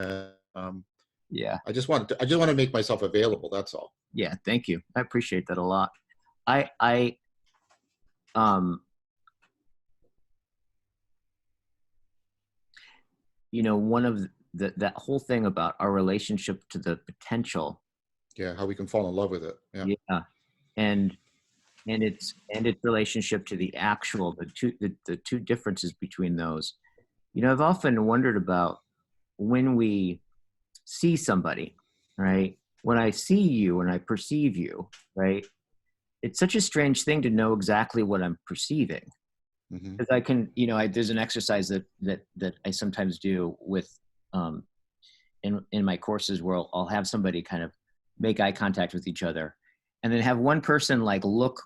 Um, Yeah. I just want to make myself available. That's all. Yeah. Thank you. I appreciate that a lot. I, um, you know, one of that whole thing about our relationship to the potential. Yeah, how we can fall in love with it. Yeah. Yeah. And its relationship to the actual, the two differences between those. You know, I've often wondered about when we see somebody, right? When I see you and I perceive you, right? It's such a strange thing to know exactly what I'm perceiving. Hmm. Because I can, you know, there's an exercise that I sometimes do with in my courses where I'll have somebody kind of make eye contact with each other, and then have one person like look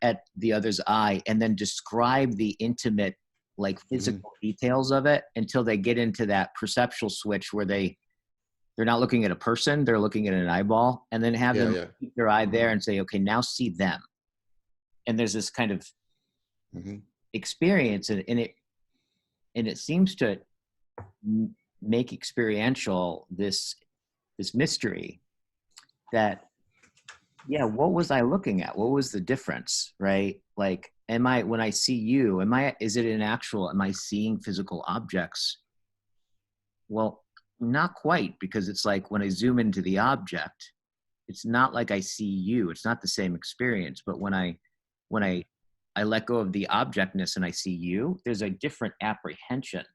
at the other's eye and then describe the intimate, like physical details of it until they get into that perceptual switch where they're not looking at a person, they're looking at an eyeball, and then have Yeah, them yeah. keep their eye there and say, okay, now see them. And there's this kind of Hmm. experience, and it seems to make experiential this mystery that, yeah, what was I looking at? What was the difference, right? Like, when I see you, is it am I seeing physical objects? Well, not quite, because it's like when I zoom into the object, it's not like I see you. It's not the same experience. But when I let go of the objectness and I see you, there's a different apprehension.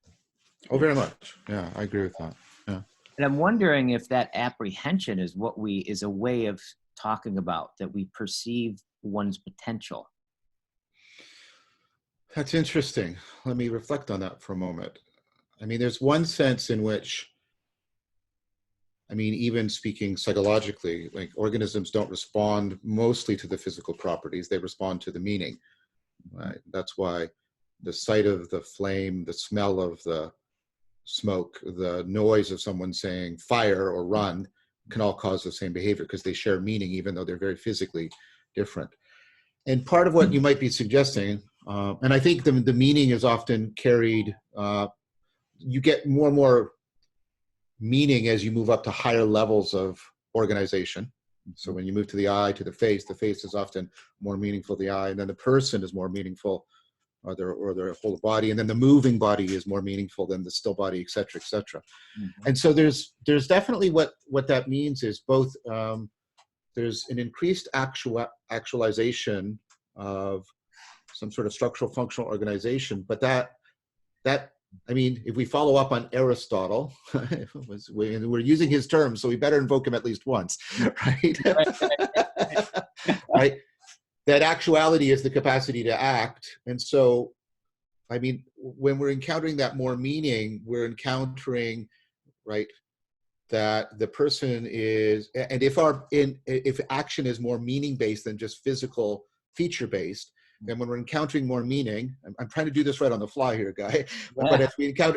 Oh, very much. Yeah, I agree with that. Yeah. And I'm wondering if that apprehension is a way of talking about that we perceive one's potential. That's interesting. Let me reflect on that for a moment. I mean, there's one sense in which, I mean, even speaking psychologically, like organisms don't respond mostly to the physical properties, they respond to the meaning. Right? That's why the sight of the flame, the smell of the smoke, the noise of someone saying fire or run can all cause the same behavior because they share meaning, even though they're very physically different. And part of what you might be suggesting, and I think the meaning is often carried, you get more and more meaning as you move up to higher levels of organization. So when you move to the eye, to the face is often more meaningful, the eye, and then the person is more meaningful, or their whole body, and then the moving body is more meaningful than the still body, et cetera, et cetera. Mm-hmm. And so there's definitely what that means is both, there's an increased actualization of some sort of structural functional organization, but that I mean, if we follow up on Aristotle, we're using his terms, so we better invoke him at least once, right? Right? That actuality is the capacity to act. And so, I mean, when we're encountering that more meaning, we're encountering, right, that the person is, and if action is more meaning-based than just physical feature-based, then when we're encountering more meaning, I'm trying to do this right on the fly here, Guy, but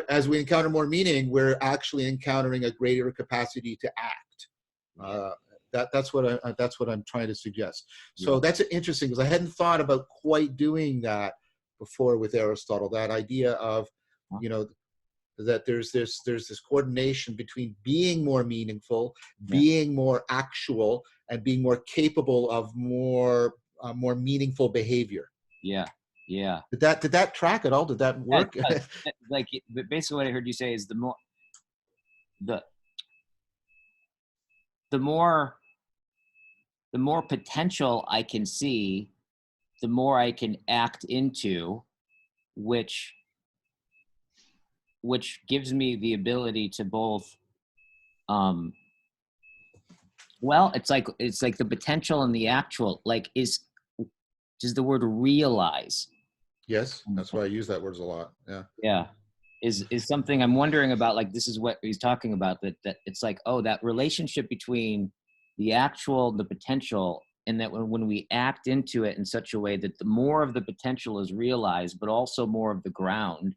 as we encounter more meaning, we're actually encountering a greater capacity to act. That's what I'm trying to suggest. So that's interesting, because I hadn't thought about quite doing that before with Aristotle. That idea of, you know, that there's this coordination between being more meaningful, being more actual, and being more capable of more meaningful behavior. Yeah. Did that track at all? Did that work? Like, basically what I heard you say is the more potential I can see, the more I can act into, which gives me the ability to both, well, it's like the potential and the actual, like, does the word realize? Yes, that's why I use that word a lot. Yeah. Is something I'm wondering about. Like, this is what he's talking about, that it's like, oh, that relationship between the actual, the potential, and that when we act into it in such a way that the more of the potential is realized, but also more of the ground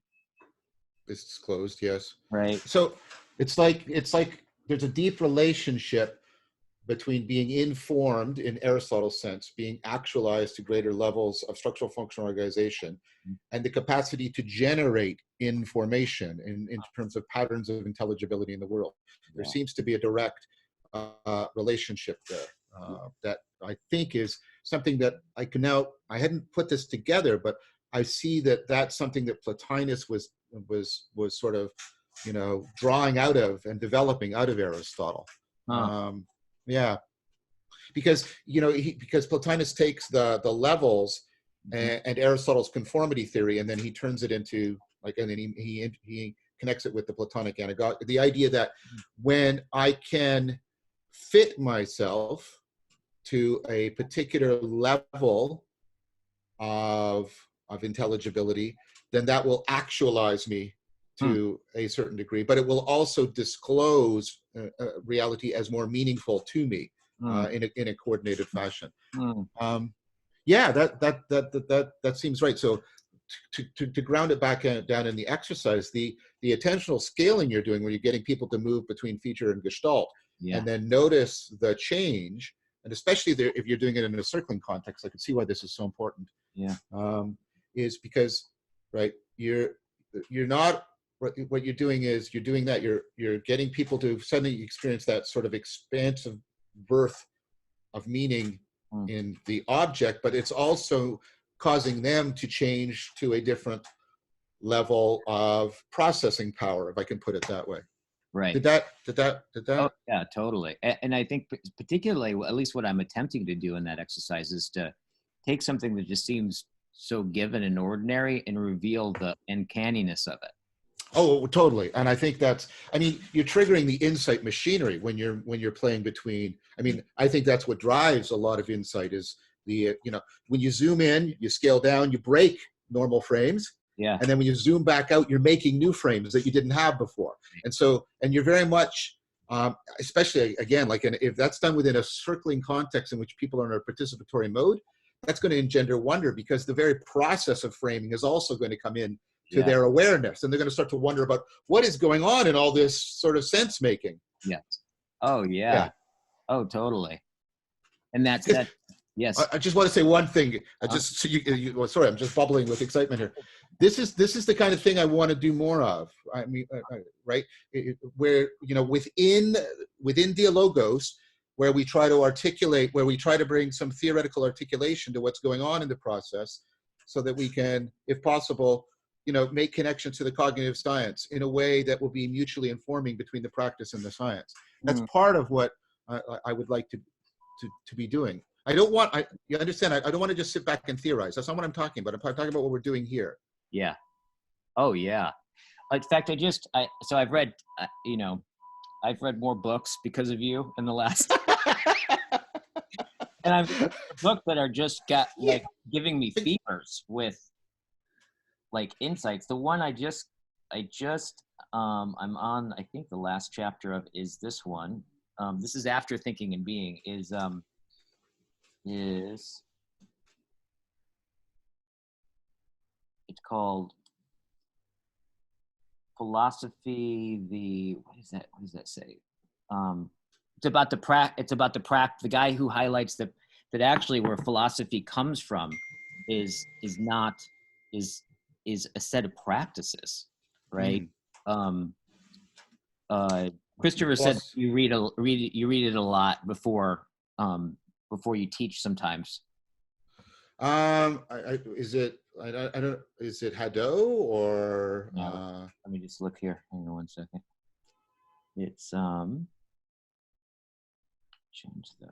is disclosed. Yes. Right. So it's like there's a deep relationship between being informed in Aristotle's sense, being actualized to greater levels of structural functional organization, and the capacity to generate information in terms of patterns of intelligibility in the world. There Yeah. seems to be a direct relationship there that I think is something that I hadn't put this together, but I see that that's something that Plotinus was sort of, drawing out of and developing out of Aristotle. Huh. Yeah, because because Plotinus takes the levels and Aristotle's conformity theory, and then he turns it into and then he connects it with the Platonic anagogy, the idea that when I can fit myself to a particular level of intelligibility, then that will actualize me to a certain degree, but it will also disclose reality as more meaningful to me in a coordinated fashion. Yeah, that seems right. So to ground it back down in the exercise, the attentional scaling you're doing, where you're getting people to move between feature and gestalt, and then notice the change, and especially if you're doing it in a circling context, I can see why this is so important. Yeah. Is because you're not, what you're doing is you're doing that you're getting people to suddenly experience that sort of expansive birth of meaning in the object, but it's also causing them to change to a different level of processing power, if I can put it that way. Right. Did that? Oh, yeah, totally. And I think particularly, at least what I'm attempting to do in that exercise, is to take something that just seems so given and ordinary and reveal the uncanniness of it. Oh, totally. And I think you're triggering the insight machinery when you're playing between. I think that's what drives a lot of insight is when you zoom in, you scale down, you break normal frames. Yeah. And then when you zoom back out, you're making new frames that you didn't have before. And you're very much, especially again, if that's done within a circling context in which people are in a participatory mode, that's going to engender wonder, because the very process of framing is also going to come in to their awareness, and they're going to start to wonder about what is going on in all this sort of sense making. Yes. Oh yeah. Oh, totally. And that's that. Yes. I just want to say one thing. Sorry, I'm just bubbling with excitement here. This is the kind of thing I want to do more of. Right? Where within Dialogos, where we try to articulate, where we try to bring some theoretical articulation to what's going on in the process, so that we can, if possible, make connections to the cognitive science in a way that will be mutually informing between the practice and the science. That's part of what I would like to be doing. You understand, I don't want to just sit back and theorize. That's not what I'm talking about. I'm talking about what we're doing here. Yeah. Oh yeah. In fact, I've read, I've read more books because of you in the last, and I've read books that are just giving me fevers with insights. The one I'm on, I think the last chapter of is this one. This is After Thinking and Being is it's called Philosophy. What does that say? It's about the guy who highlights that actually where philosophy comes from is a set of practices, right? Christopher said you read it a lot before you teach sometimes. Is it Hadot or? No. Let me just look here. Hang on 1 second. It's change the.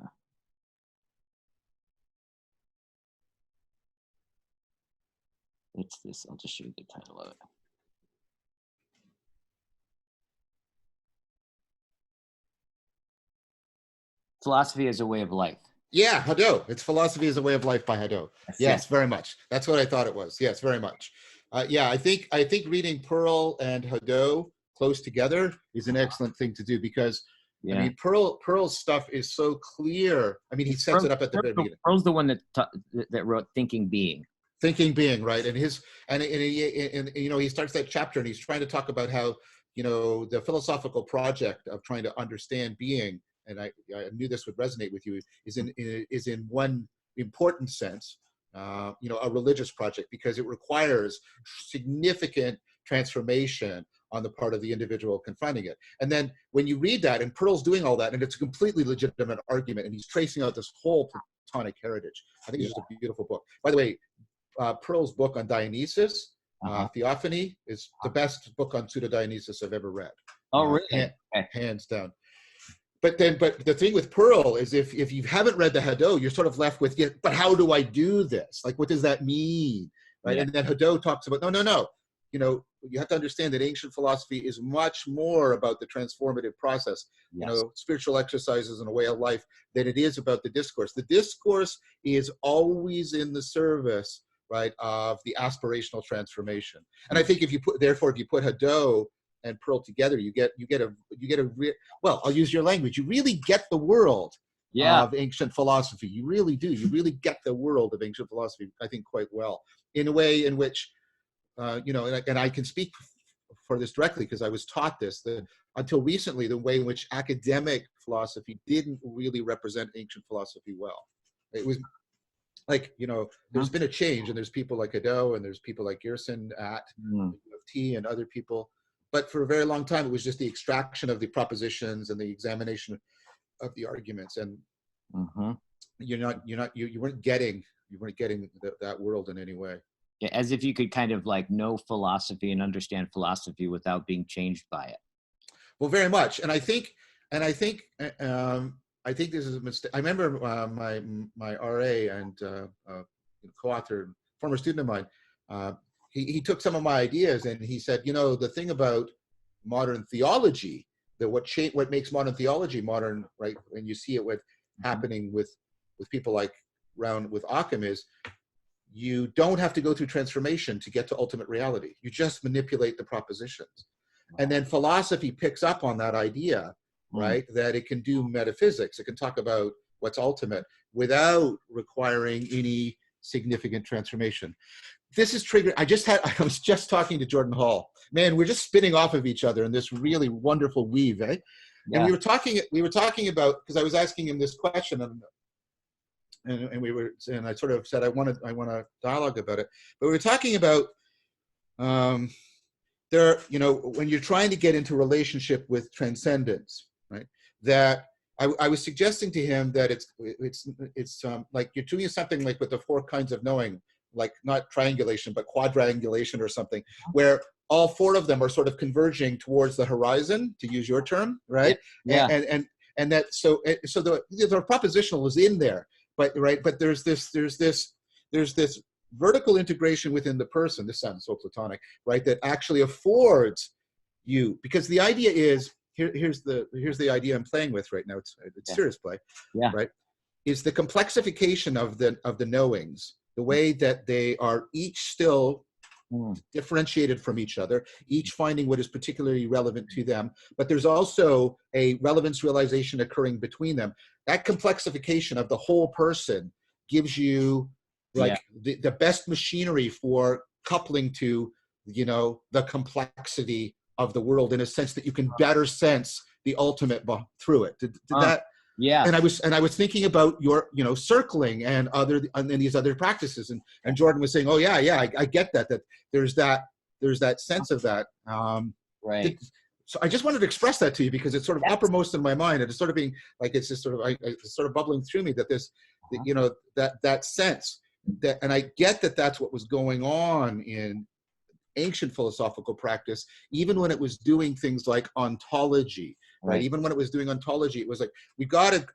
It's this. I'll just show you the title of it. Philosophy as a Way of Life. Yeah, Hadot. It's Philosophy as a Way of Life by Hadot. Yes, very much. That's what I thought it was. Yes, very much. I think reading Pearl and Hadot close together is an excellent thing to do, because Pearl's stuff is so clear. He sets it up at the very beginning. Pearl's the one that wrote Thinking Being. Thinking Being, right? And he starts that chapter and he's trying to talk about how the philosophical project of trying to understand being and I knew this would resonate with you, is in one important sense, a religious project, because it requires significant transformation on the part of the individual confronting it. And then when you read that, and Pearl's doing all that, and it's a completely legitimate argument, and he's tracing out this whole Platonic heritage. I think it's just a beautiful book. By the way, Pearl's book on Dionysus, Theophany, is the best book on pseudo-Dionysus I've ever read. Oh, really? Hands down. But the thing with Pearl is if you haven't read the Hadot, you're sort of left with, yeah, but how do I do this? Like, what does that mean? Right? Yeah. And then Hadot talks about, no. You have to understand that ancient philosophy is much more about the transformative process, spiritual exercises and a way of life, than it is about the discourse. The discourse is always in the service, right, of the aspirational transformation. And I think if you put Hadot and Pearl together, you get a well, I'll use your language. You really get the world of ancient philosophy. You really do. You really get the world of ancient philosophy, I think, quite well, in a way in which, and I can speak for this directly because I was taught this, that until recently, the way in which academic philosophy didn't really represent ancient philosophy well. It was like, there's been a change, and there's people like Hadot, and there's people like Gerson at T and other people. But for a very long time, it was just the extraction of the propositions and the examination of the arguments, and you weren't getting that world in any way. Yeah, as if you could kind of like know philosophy and understand philosophy without being changed by it. Well, very much, and I think this is a mistake. I remember my RA and co-author, former student of mine. He took some of my ideas and he said, the thing about modern theology, that what makes modern theology modern, right? And you see it with happening with people like with Occam, is you don't have to go through transformation to get to ultimate reality. You just manipulate the propositions. And then philosophy picks up on that idea, right? That it can do metaphysics. It can talk about what's ultimate without requiring any significant transformation. This is triggered. I was just talking to Jordan Hall. Man, we're just spinning off of each other in this really wonderful weave, eh? Yeah. And we were talking about, because I was asking him this question, and I sort of said I want to dialogue about it. But we were talking about when you're trying to get into relationship with transcendence, right? That I was suggesting to him that it's like you're doing something like with the 4 kinds of knowing, like not triangulation, but quadrangulation or something, where all 4 of them are sort of converging towards the horizon, to use your term, right? Yeah. And that so the propositional is in there, but there's this vertical integration within the person. This sounds so Platonic, right? That actually affords you, because the idea is here's the idea I'm playing with right now. It's serious play, right? Is the complexification of the knowings, the way that they are each still differentiated from each other, each finding what is particularly relevant to them, but there's also a relevance realization occurring between them. That complexification of the whole person gives you the best machinery for coupling to, the complexity of the world, in a sense that you can better sense the ultimate through it. Did that? Yeah. And I was thinking about your, circling and these other practices, and Jordan was saying, oh yeah, I get that there's that sense of that. Right. So I just wanted to express that to you because it's sort of uppermost in my mind, and it's sort of being like, it's just sort of, it's sort of bubbling through me that this, that sense that, and I get that that's what was going on in ancient philosophical practice, even when it was doing things like ontology, right? Even when it was doing ontology, it was like, we got to,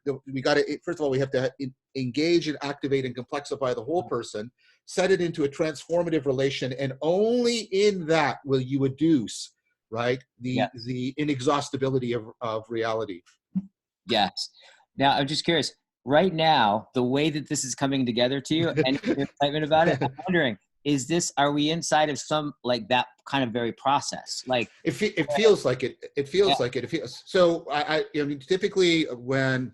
first of all, we have to engage and activate and complexify the whole person, set it into a transformative relation, and only in that will you adduce, right, the inexhaustibility of reality. Yes. Now, I'm just curious, right now, the way that this is coming together to you and your excitement about it, I'm wondering, are we inside of some, like, that kind of very process? Like, it feels like it. It feels like it. It feels so. I typically when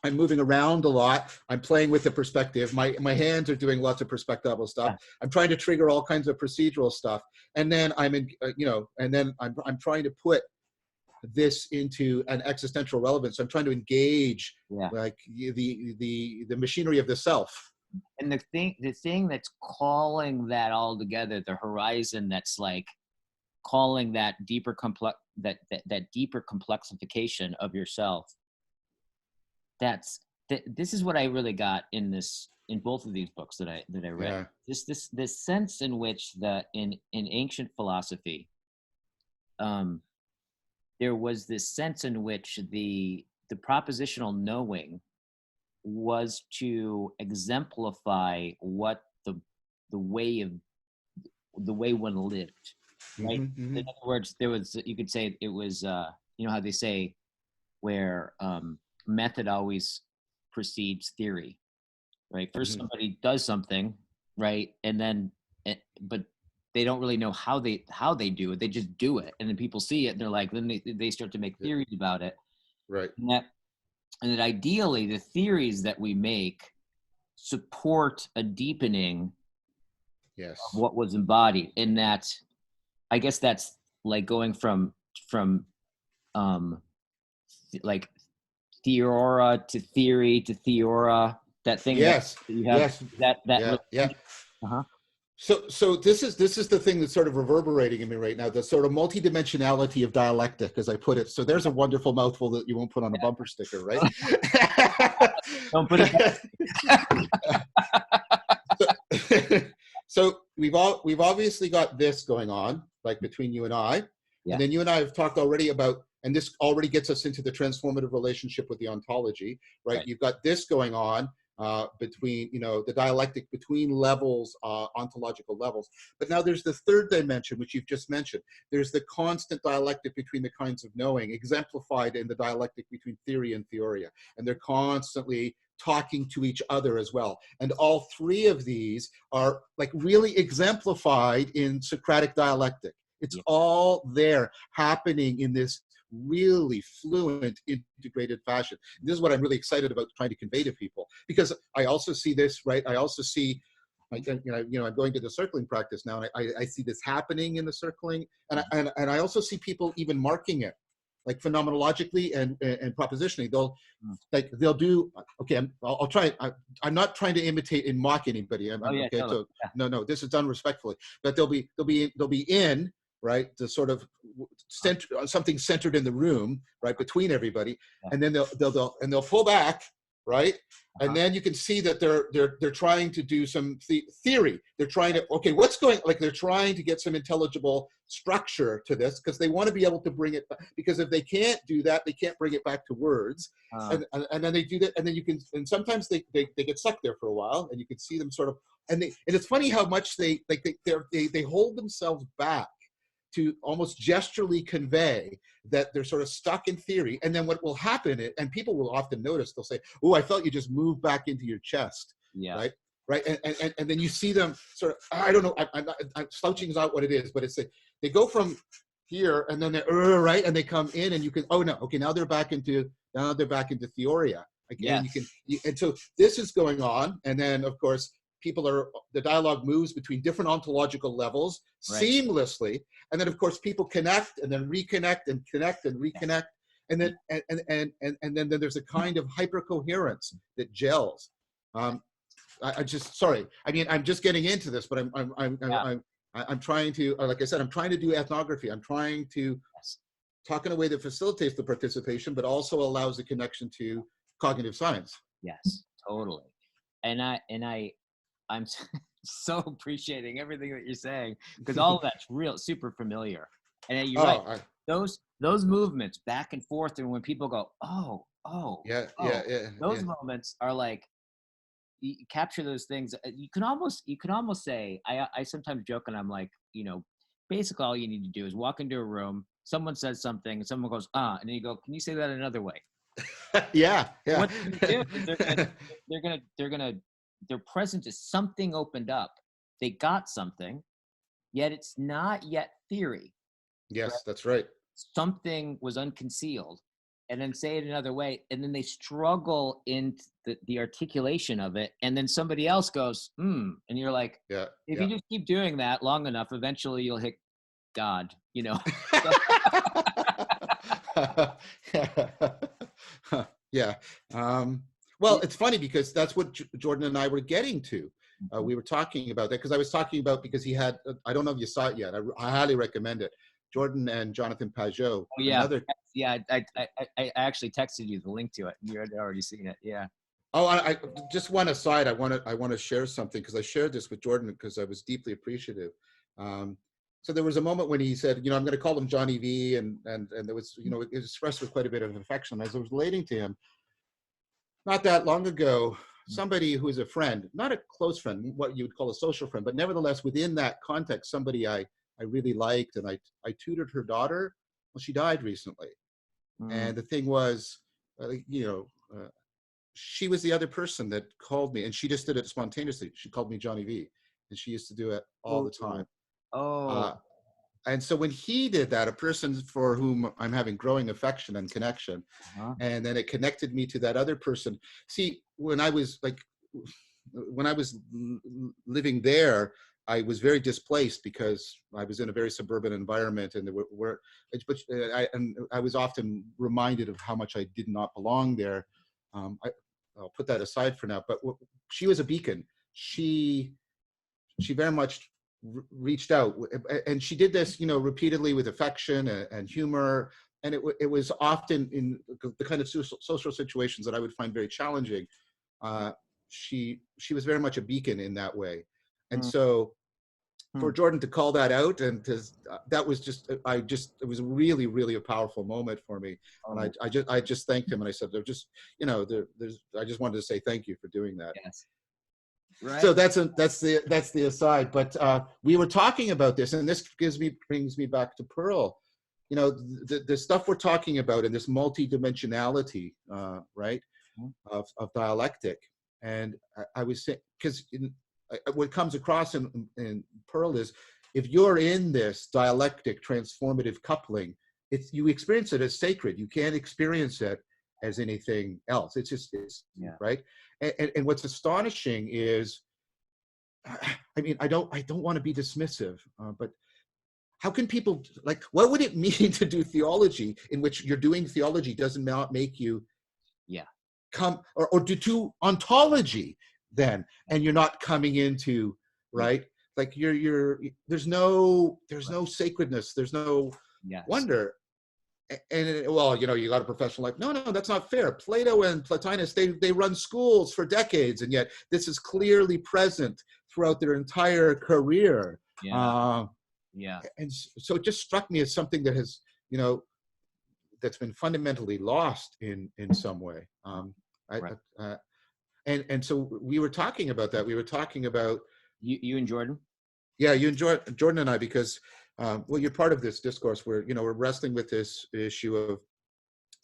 I'm moving around a lot, I'm playing with the perspective. My hands are doing lots of perspectival stuff. Yeah. I'm trying to trigger all kinds of procedural stuff, and then I'm in, and then I'm trying to put this into an existential relevance. I'm trying to engage Yeah. like the machinery of the self. And the thing that's calling that all together, the horizon that's like calling that deeper that deeper complexification of yourself. This is what I really got in both of these books that I read. Yeah. This sense in which in ancient philosophy, there was this sense in which the propositional knowing was to exemplify what the way one lived, right? Mm-hmm. In other words, you could say it was you know how they say where method always precedes theory, right? First somebody does something, right, and then but they don't really know how they do it. They just do it, and then people see it, and they're like, then they start to make theories about it, Right. And that ideally the theories that we make support a deepening Yes. of what was embodied. And that, I guess that's like going from like theora to theory to theora. That thing Yes. that you have Yes. that Yeah. uh-huh. So this is the thing that's sort of reverberating in me right now, the sort of multidimensionality of dialectic, as I put it. So there's a wonderful mouthful that you won't put on a bumper sticker, right? Don't put it So we've obviously got this going on, like between you and I. Yeah. And then you and I have talked already about, and this already gets us into the transformative relationship with the ontology, right? You've got this going on between, the dialectic between levels, ontological levels. But now there's the third dimension, which you've just mentioned. There's the constant dialectic between the kinds of knowing, exemplified in the dialectic between theory and theoria. And they're constantly talking to each other as well. And all three of these are like really exemplified in Socratic dialectic. It's all there happening in this really fluent, integrated fashion. And this is what I'm really excited about trying to convey to people, because I also see this, right? I also see, like, I'm going to the circling practice now, and I see this happening in the circling, and I also see people even marking it, like phenomenologically and propositionally. They'll do. Okay, I'll try. I'm not trying to imitate and mock anybody. Okay, so no, this is done respectfully. But they'll be in, right, the sort of something centered in the room, right, between everybody, and then they'll pull back, right, and then you can see that they're trying to do some theory. They're trying to, okay, what's going, like, they're trying to get some intelligible structure to this, because they want to be able to bring it back, because if they can't do that, they can't bring it back to words, and then they do that, and then you can, and sometimes they get stuck there for a while, and you can see them sort of, and it's funny how much they hold themselves back to almost gesturally convey that they're sort of stuck in theory. And then what will happen, and people will often notice, they'll say, oh, I felt you just moved back into your chest, right? And then you see them sort of, I don't know, I'm slouching is not what it is, but it's they go from here, and then they're, right, and they come in, and you can, oh no, okay, now they're back into theoria. Again, and so this is going on, and then of course, the dialogue moves between different ontological levels seamlessly. And then of course people connect and then reconnect and connect and reconnect. And then, and then there's a kind of hypercoherence that gels. I'm just getting into this, but I'm trying to, like I said, I'm trying to do ethnography. I'm trying to talk in a way that facilitates the participation, but also allows the connection to cognitive science. Yes, totally. And I'm so appreciating everything that you're saying, because all of that's real super familiar. And you're right. Those movements back and forth, and when people go, those moments are like, you capture those things. You can almost say, I sometimes joke, and I'm like, basically all you need to do is walk into a room, someone says something, and someone goes, and then you go, can you say that another way? Yeah. What they're gonna do, they're present as something opened up. They got something, yet it's not yet theory. Yes, right? That's right. Something was unconcealed, and then say it another way, and then they struggle in the articulation of it, and then somebody else goes, and you're like, if you just keep doing that long enough, eventually you'll hit God, Yeah. Well, it's funny because that's what Jordan and I were getting to. We were talking about that because I was talking about, because he had, I don't know if you saw it yet. I highly recommend it. Jordan and Jonathan Pajot. Oh yeah, Another. yeah. I actually texted you the link to it. You had already seen it. Yeah. Oh, I just one aside. I want to share something because I shared this with Jordan because I was deeply appreciative. So there was a moment when he said, I'm going to call him Johnny V, and there was, it expressed with quite a bit of affection. As I was relating to him, not that long ago, somebody who is a friend, not a close friend, what you would call a social friend, but nevertheless within that context, somebody I really liked, and I tutored her daughter. Well, she died recently, and the thing was, she was the other person that called me, and she just did it spontaneously. She called me Johnny V, and she used to do it all the time. Oh. And so when he did that, a person for whom I'm having growing affection and connection, and then it connected me to that other person. See, when I was living there, I was very displaced because I was in a very suburban environment, and I was often reminded of how much I did not belong there. I'll put that aside for now, but she was a beacon. She very much reached out, and she did this, repeatedly with affection and humor. And it was often in the kind of social situations that I would find very challenging. She was very much a beacon in that way. And so for Jordan to call that out, and that was it was really, really a powerful moment for me. And I just thanked him, and I said, I just wanted to say thank you for doing that. Yes. Right. So that's the aside. But we were talking about this, and this brings me back to Pearl. The stuff we're talking about, and this multidimensionality, right, of dialectic. And I was saying, because what comes across in Pearl is, if you're in this dialectic transformative coupling, you experience it as sacred. You can't experience it as anything else. It's just right. And what's astonishing is, I mean, I don't want to be dismissive, but how can people, what would it mean to do theology in which you're doing theology doesn't not make you come, or do ontology then, and you're not coming into, right? Like there's no sacredness, there's no wonder. And well, you got a professional life. No, that's not fair. Plato and Plotinus, they run schools for decades, and yet this is clearly present throughout their entire career. And so it just struck me as something that has, that's been fundamentally lost in some way. And so we were talking about that. We were talking about you and Jordan. Yeah, you and Jordan and I, because well, you're part of this discourse where, we're wrestling with this issue of,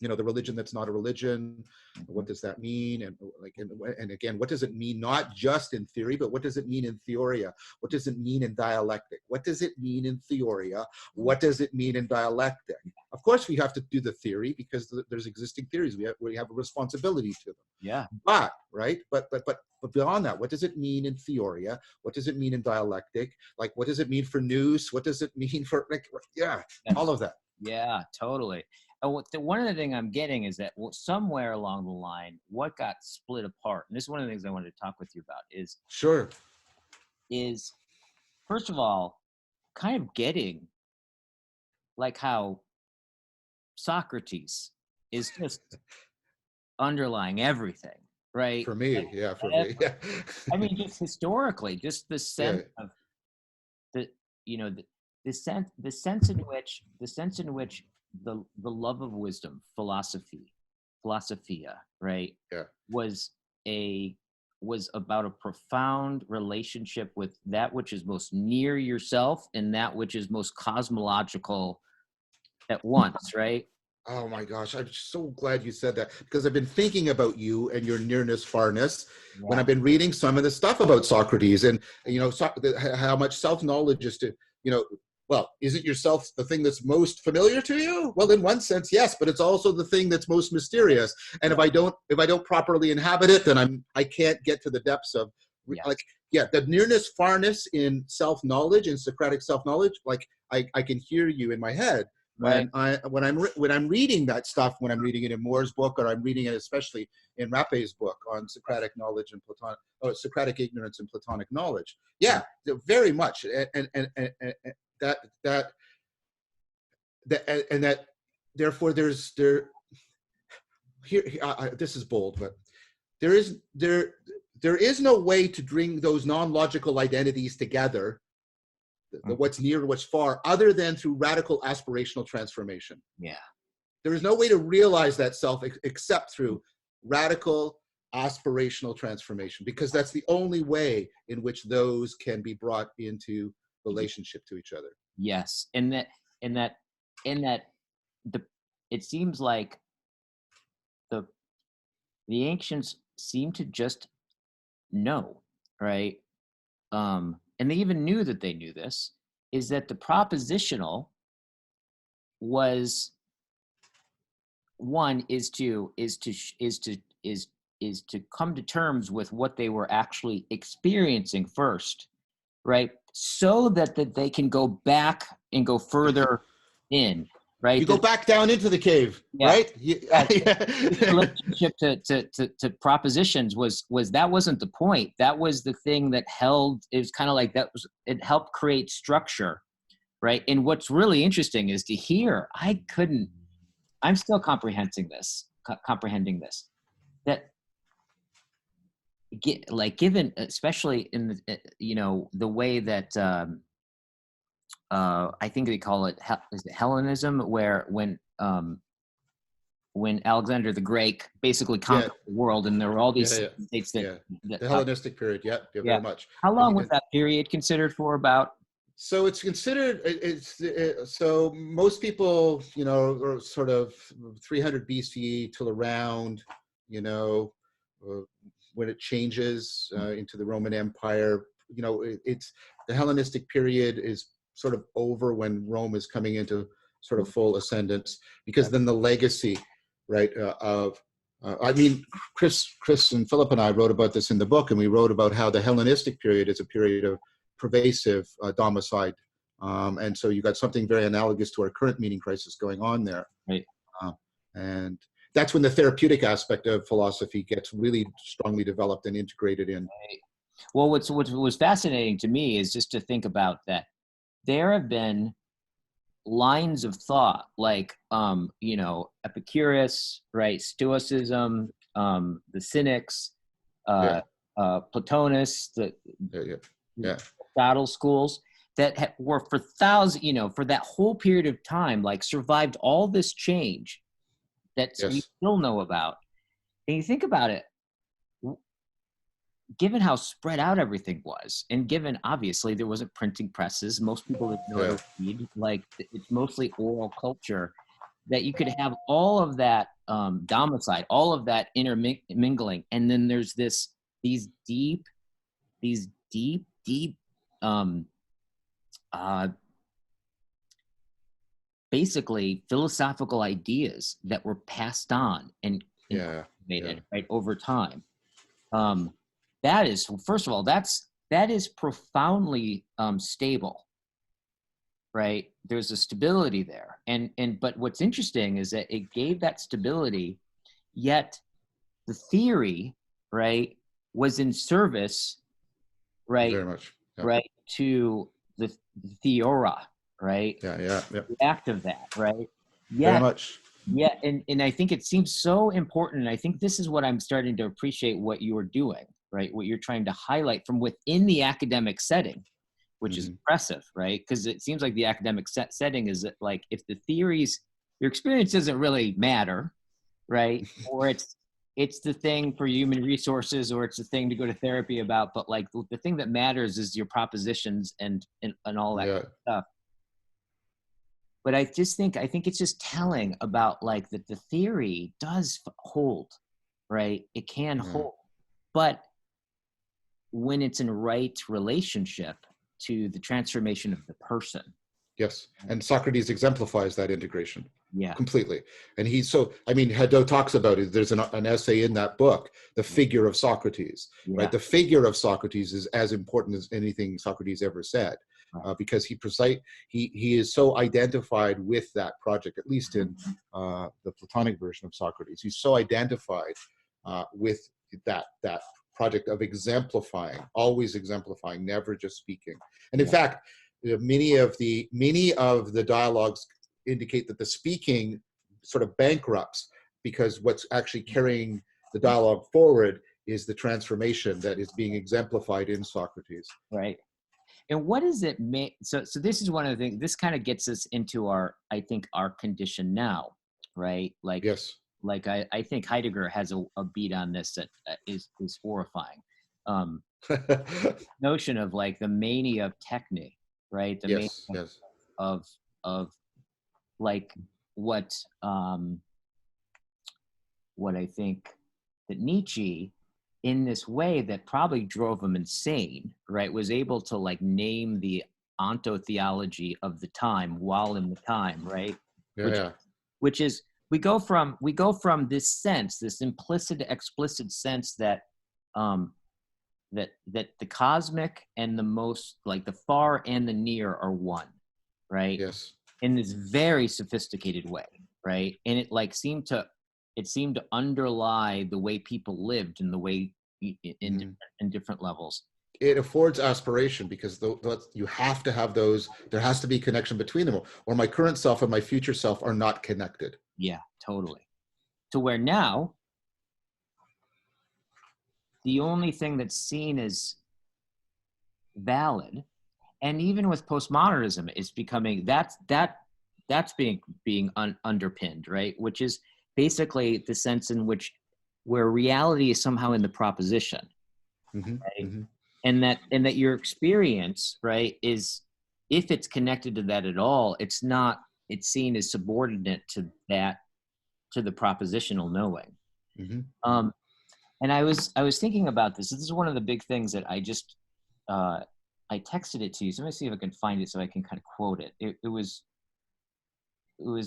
the religion that's not a religion. What does that mean? And again, what does it mean, not just in theory, but what does it mean in theoria? What does it mean in dialectic? What does it mean in theoria? What does it mean in dialectic? Of course, we have to do the theory because there's existing theories. We have a responsibility to them. Yeah. But beyond that, what does it mean in theoria? What does it mean in dialectic? Like, what does it mean for nous? What does it mean for, all of that? Yeah, totally. And one of the things I'm getting is that somewhere along the line, what got split apart, and this is one of the things I wanted to talk with you about, is first of all, kind of getting like how Socrates is just underlying everything, right? For me, me. Yeah. I mean, just historically, just the sense of the sense in which the love of wisdom, philosophia, right? Yeah. Was about a profound relationship with that which is most near yourself and that which is most cosmological at once, right? Oh my gosh, I'm so glad you said that, because I've been thinking about you and your nearness, farness, when I've been reading some of the stuff about Socrates, and how much self-knowledge is to, well, isn't yourself the thing that's most familiar to you? Well, in one sense, yes, but it's also the thing that's most mysterious. And if I don't properly inhabit it, then I can't get to the depths of the nearness, farness in self-knowledge, in Socratic self-knowledge. Like I can hear you in my head. Right. when I'm reading that stuff, when I'm reading it in Moore's book, or I'm reading it especially in Rappe's book on Socratic knowledge and Socratic ignorance and Platonic knowledge. Yeah, very much, and that and that therefore this is bold, but there is no way to bring those non-logical identities together, what's near and what's far, other than through radical aspirational transformation. Yeah. There is no way to realize that self except through radical aspirational transformation, because that's the only way in which those can be brought into relationship to each other. Yes. And that it seems like the ancients seem to just know, right? And they even knew that they knew this, is that the propositional was one is to come to terms with what they were actually experiencing first, right? So that they can go back and go further in, right? You go back down into the cave, Yeah. right? The relationship to propositions was that wasn't the point. That was the thing that held. It was kind of like it helped create structure, right? And what's really interesting is to hear. I'm still comprehending this. That given, especially in the way that I think they call it is it Hellenism, where when Alexander the Great basically conquered the world, and there were all these states that the Hellenistic period, very much. How long was that period considered for? About? So it's considered, so most people, are sort of 300 BCE till around, when it changes into the Roman Empire. It's the Hellenistic period is sort of over when Rome is coming into sort of full ascendance, because then the legacy, right, Chris and Philip and I wrote about this in the book, and we wrote about how the Hellenistic period is a period of pervasive domicide. And so you got something very analogous to our current meaning crisis going on there. Right. And that's when the therapeutic aspect of philosophy gets really strongly developed and integrated in. Right. Well, what was fascinating to me is just to think about that. There have been lines of thought like, Epicurus, right? Stoicism, the Cynics, Platonists, the Aristotle schools that were for thousands, for that whole period of time, like survived all this change that we still know about. And you think about it, given how spread out everything was, and given obviously there wasn't printing presses, most people didn't know how to read, like it's mostly oral culture, that you could have all of that domicile, all of that intermingling, and then there's these deep basically philosophical ideas that were passed on and made right over time. That is, first of all, that is profoundly stable, right? There's a stability there, but what's interesting is that it gave that stability, yet the theory, right, was in service, right, very much, right, to the theora, right? The act of that, right? Very much. Yeah, and I think it seems so important, and I think this is what I'm starting to appreciate what you are doing, right? What you're trying to highlight from within the academic setting, which is impressive, right? Because it seems like the academic setting is that, like, if the theories, your experience doesn't really matter, right? Or it's the thing for human resources, or it's the thing to go to therapy about, but like the thing that matters is your propositions and all that stuff. But I think it's just telling about like that the theory does hold, right? It can hold, but when it's in right relationship to the transformation of the person. Yes, and Socrates exemplifies that integration. Yeah, completely. And Hadot talks about it. There's an essay in that book, The Figure of Socrates, right? The figure of Socrates is as important as anything Socrates ever said. because he is so identified with that project, at least in the Platonic version of Socrates. He's so identified with that project of exemplifying, always exemplifying, never just speaking. And in fact, many of the dialogues indicate that the speaking sort of bankrupts, because what's actually carrying the dialogue forward is the transformation that is being exemplified in Socrates. Right. And what does it mean? So this is one of the things, this kind of gets us into our condition now, right? Like, yes. Like I think Heidegger has a beat on this that is horrifying. Notion of like the mania of techne, right? The yes. mania Yes. of like what I think that Nietzsche, in this way that probably drove him insane, right, was able to like name the ontotheology of the time while in the time, right? Yeah. Which is we go from this sense, this implicit explicit sense that that the cosmic and the most, like the far and the near, are one, right? Yes. In this very sophisticated way, right? And it like seemed to underlie the way people lived in the way in different levels. It affords aspiration because you have to have those. There has to be connection between them, or my current self and my future self are not connected. Yeah, totally. To where now, the only thing that's seen as valid, and even with postmodernism, is becoming that's being underpinned, right? Which is basically the sense in which where reality is somehow in the proposition, right? And that your experience, right, is, if it's connected to that at all, it's seen as subordinate to the propositional knowing. And I was thinking about this. This is one of the big things that I just I texted it to you. So let me see if I can find it so I can kind of quote it. It was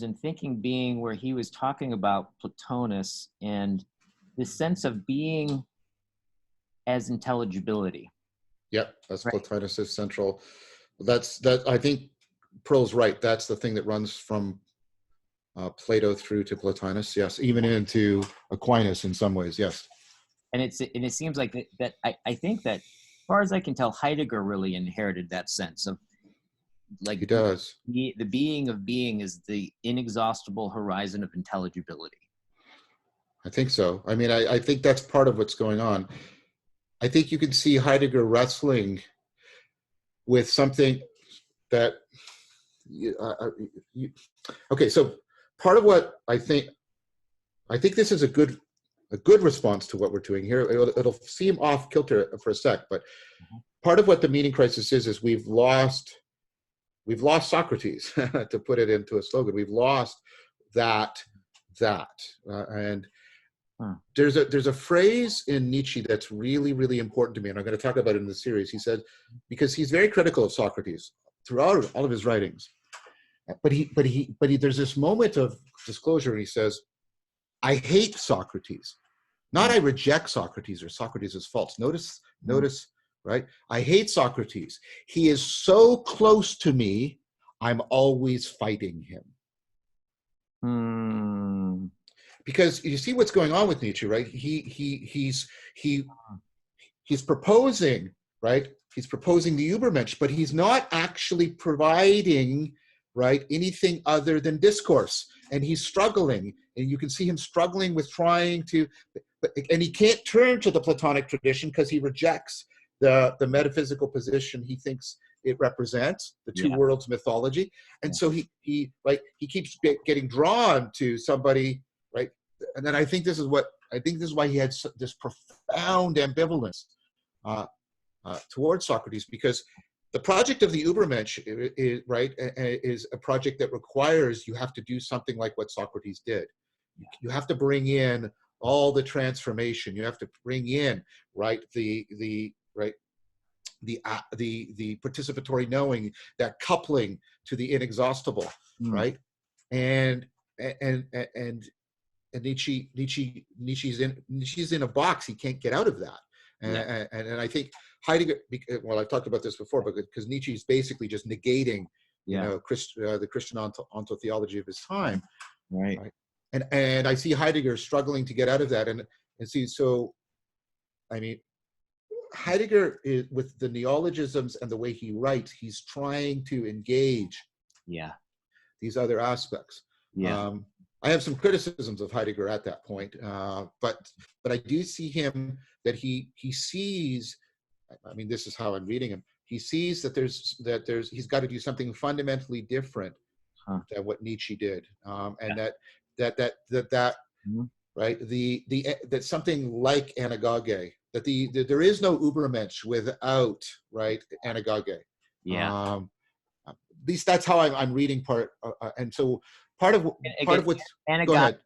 in Thinking Being, where he was talking about Plotinus and the sense of being as intelligibility. Yep, that's right. Plotinus' central. That I think Pearl's right. That's the thing that runs from Plato through to Plotinus. Yes, even into Aquinas in some ways. Yes. And it seems like that I think that, as far as I can tell, Heidegger really inherited that sense of, like, he does. The being of being is the inexhaustible horizon of intelligibility. I think so. I mean, I think that's part of what's going on. I think you can see Heidegger wrestling with something that, okay, so part of what I think this is a good response to what we're doing here. It'll seem off kilter for a sec, but part of what the meaning crisis is we've lost Socrates, to put it into a slogan. We've lost that. And there's a phrase in Nietzsche that's really, really important to me, and I'm going to talk about it in the series. He said, because he's very critical of Socrates throughout all of his writings, but there's this moment of disclosure, and he says, I hate Socrates. Not I reject Socrates or Socrates is false. Notice, right? I hate Socrates. He is so close to me, I'm always fighting him. Because you see what's going on with Nietzsche, right? He's proposing, right? He's proposing the Übermensch, but he's not actually providing, right, anything other than discourse. And he's struggling, and you can see him struggling with trying to, and he can't turn to the Platonic tradition because he rejects the metaphysical position he thinks it represents, the two worlds mythology. And so he keeps getting drawn to somebody, right? And then I think this is why he had this profound ambivalence towards Socrates, because the project of the Übermensch is a project that requires you have to do something like what Socrates did. You have to bring in all the transformation. You have to bring in, right, the participatory knowing, that coupling to the inexhaustible, right? And Nietzsche's in a box. He can't get out of that. And I think Heidegger, well, I've talked about this before, but because Nietzsche's basically just negating, the Christian ontotheology of his time, Right. right? And I see Heidegger struggling to get out of that, and see. So, I mean, Heidegger is, with the neologisms and the way he writes, he's trying to engage these other aspects. I have some criticisms of Heidegger at that point, but I do see him that he sees. I mean, this is how I'm reading him. He sees that he's got to do something fundamentally different than what Nietzsche did, and that right, that something like anagoge, that there is no Übermensch without, right, anagoge. At least that's how I'm reading part, and so part of what's anagoge, go ahead.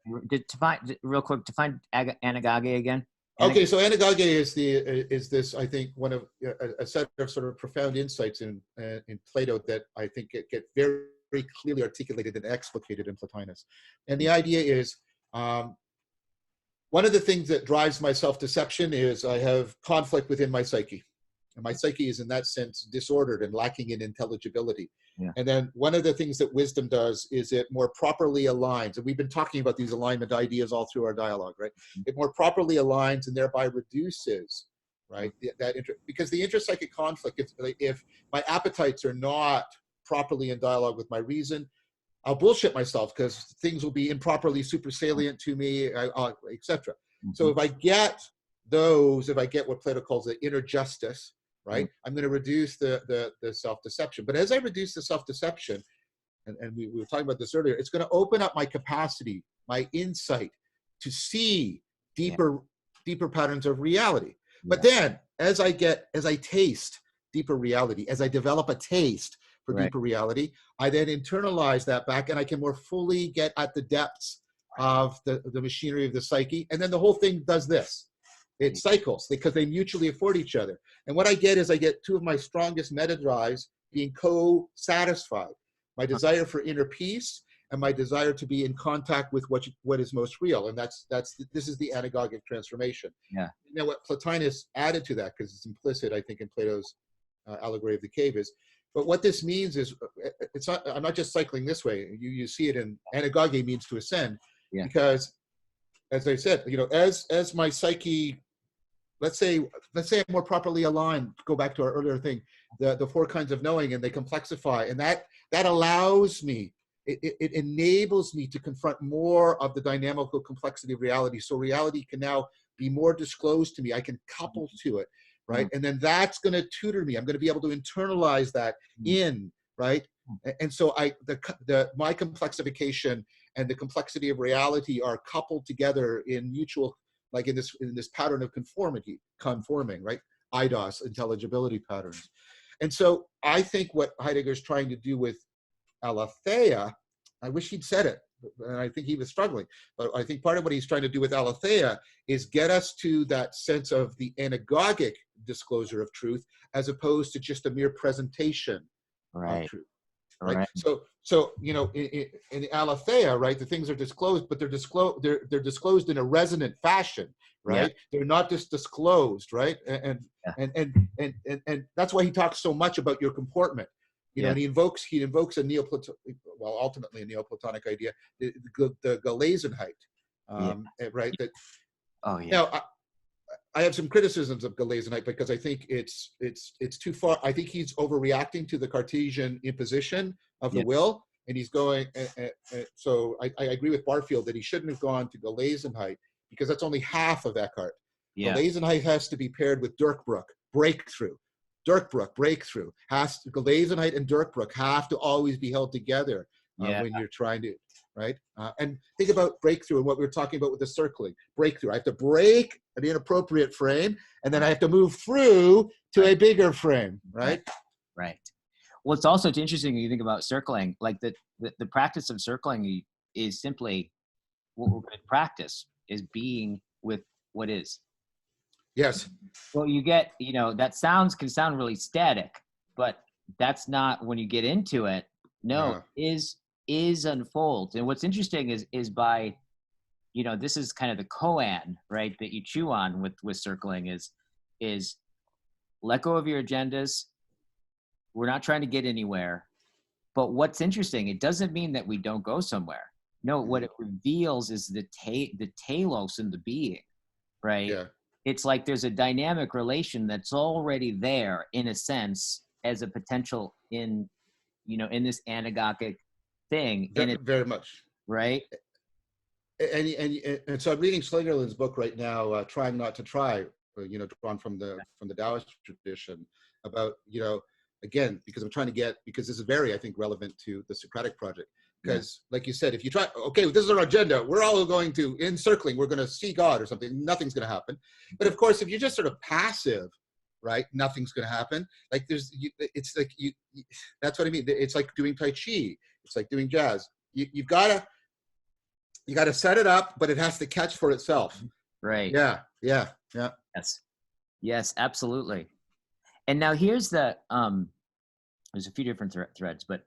Real quick, define anagoge again. Okay, so anagoge is this, I think, one of a set of sort of profound insights in Plato that I think get very, very clearly articulated and explicated in Plotinus. And the idea is, one of the things that drives my self-deception is I have conflict within my psyche. And my psyche is in that sense disordered and lacking in intelligibility. And then one of the things that wisdom does is it more properly aligns, and we've been talking about these alignment ideas all through our dialogue, right? It more properly aligns and thereby reduces, right, because the interpsychic conflict, if my appetites are not properly in dialogue with my reason, I'll bullshit myself because things will be improperly super salient to me, etc. So if I get what Plato calls the inner justice, right, I'm going to reduce the self-deception. But as I reduce the self-deception, and we were talking about this earlier, it's going to open up my capacity, my insight to see deeper patterns of reality. But then as I taste deeper reality, as I develop a taste for deeper reality, I then internalize that back, and I can more fully get at the depths of the machinery of the psyche. And then the whole thing does this. It cycles because they mutually afford each other. And what I get is I get two of my strongest meta drives being co-satisfied. My desire for inner peace and my desire to be in contact with what is most real. And this is the anagogic transformation. Now, what Plotinus added to that, because it's implicit, I think, in Plato's allegory of the cave, is, but what this means is, it's not, I'm not just cycling this way. You see it in anagoge means to ascend, because, as I said, as my psyche, let's say I'm more properly aligned, go back to our earlier thing, the four kinds of knowing, and they complexify, and that allows me, it enables me to confront more of the dynamical complexity of reality. So reality can now be more disclosed to me. I can couple to it, right? And then that's going to tutor me. I'm going to be able to internalize that in, right? And so my complexification and the complexity of reality are coupled together in mutual, like in this pattern of conforming, right? Eidos, intelligibility patterns. And so I think what Heidegger's trying to do with aletheia, I wish he'd said it, and I think he was struggling, but I think part of what he's trying to do with aletheia is get us to that sense of the anagogic disclosure of truth, as opposed to just a mere presentation of truth. Right. So in the aletheia, right, the things are disclosed, but they're disclosed in a resonant fashion, right? They're not just disclosed, right? And that's why he talks so much about your comportment. And he invokes a ultimately a Neoplatonic idea, the Gelesenheit, right? Now, I have some criticisms of Gelesenheit because I think it's too far. I think he's overreacting to the Cartesian imposition of the will, and he's going. So I agree with Barfield that he shouldn't have gone to Gelesenheit, because that's only half of Eckhart. Gelesenheit has to be paired with Dirkbrook, breakthrough. Breakthrough. Gelesenheit and Dirkbrook have to always be held together when you're trying to, right? And think about breakthrough and what we were talking about with the circling. Breakthrough. I have to break an inappropriate frame, and then I have to move through to a bigger frame, right? Right. Well, it's also interesting when you think about circling, like the practice of circling is simply what we're going to practice is being with what is. Yes. Well, you get, that can sound really static, but that's not when you get into it. No, is unfolds. And what's interesting is by, this is kind of the koan, right, that you chew on with circling is is let go of your agendas. We're not trying to get anywhere. But what's interesting, it doesn't mean that we don't go somewhere. No, what it reveals is the telos in the being, right? Yeah. It's like there's a dynamic relation that's already there in a sense as a potential in, you know, in this anagogic thing. And it, Very much. right? And so I'm reading Slingerland's book right now, Trying Not to Try, you know, drawn from the Taoist tradition, about, you know, again, because I'm trying to get, because this is very, I think, relevant to the Socratic project. Because like you said, if you try, okay, this is our agenda, we're all going to, in circling, we're going to see God or something, nothing's going to happen. But of course, if you're just sort of passive, right, nothing's going to happen. Like it's like, that's what I mean. It's like doing Tai Chi. It's like doing jazz. You got to set it up, but it has to catch for itself. Right. Yeah. Yes. Yes, absolutely. And now here's the, there's a few different threads, but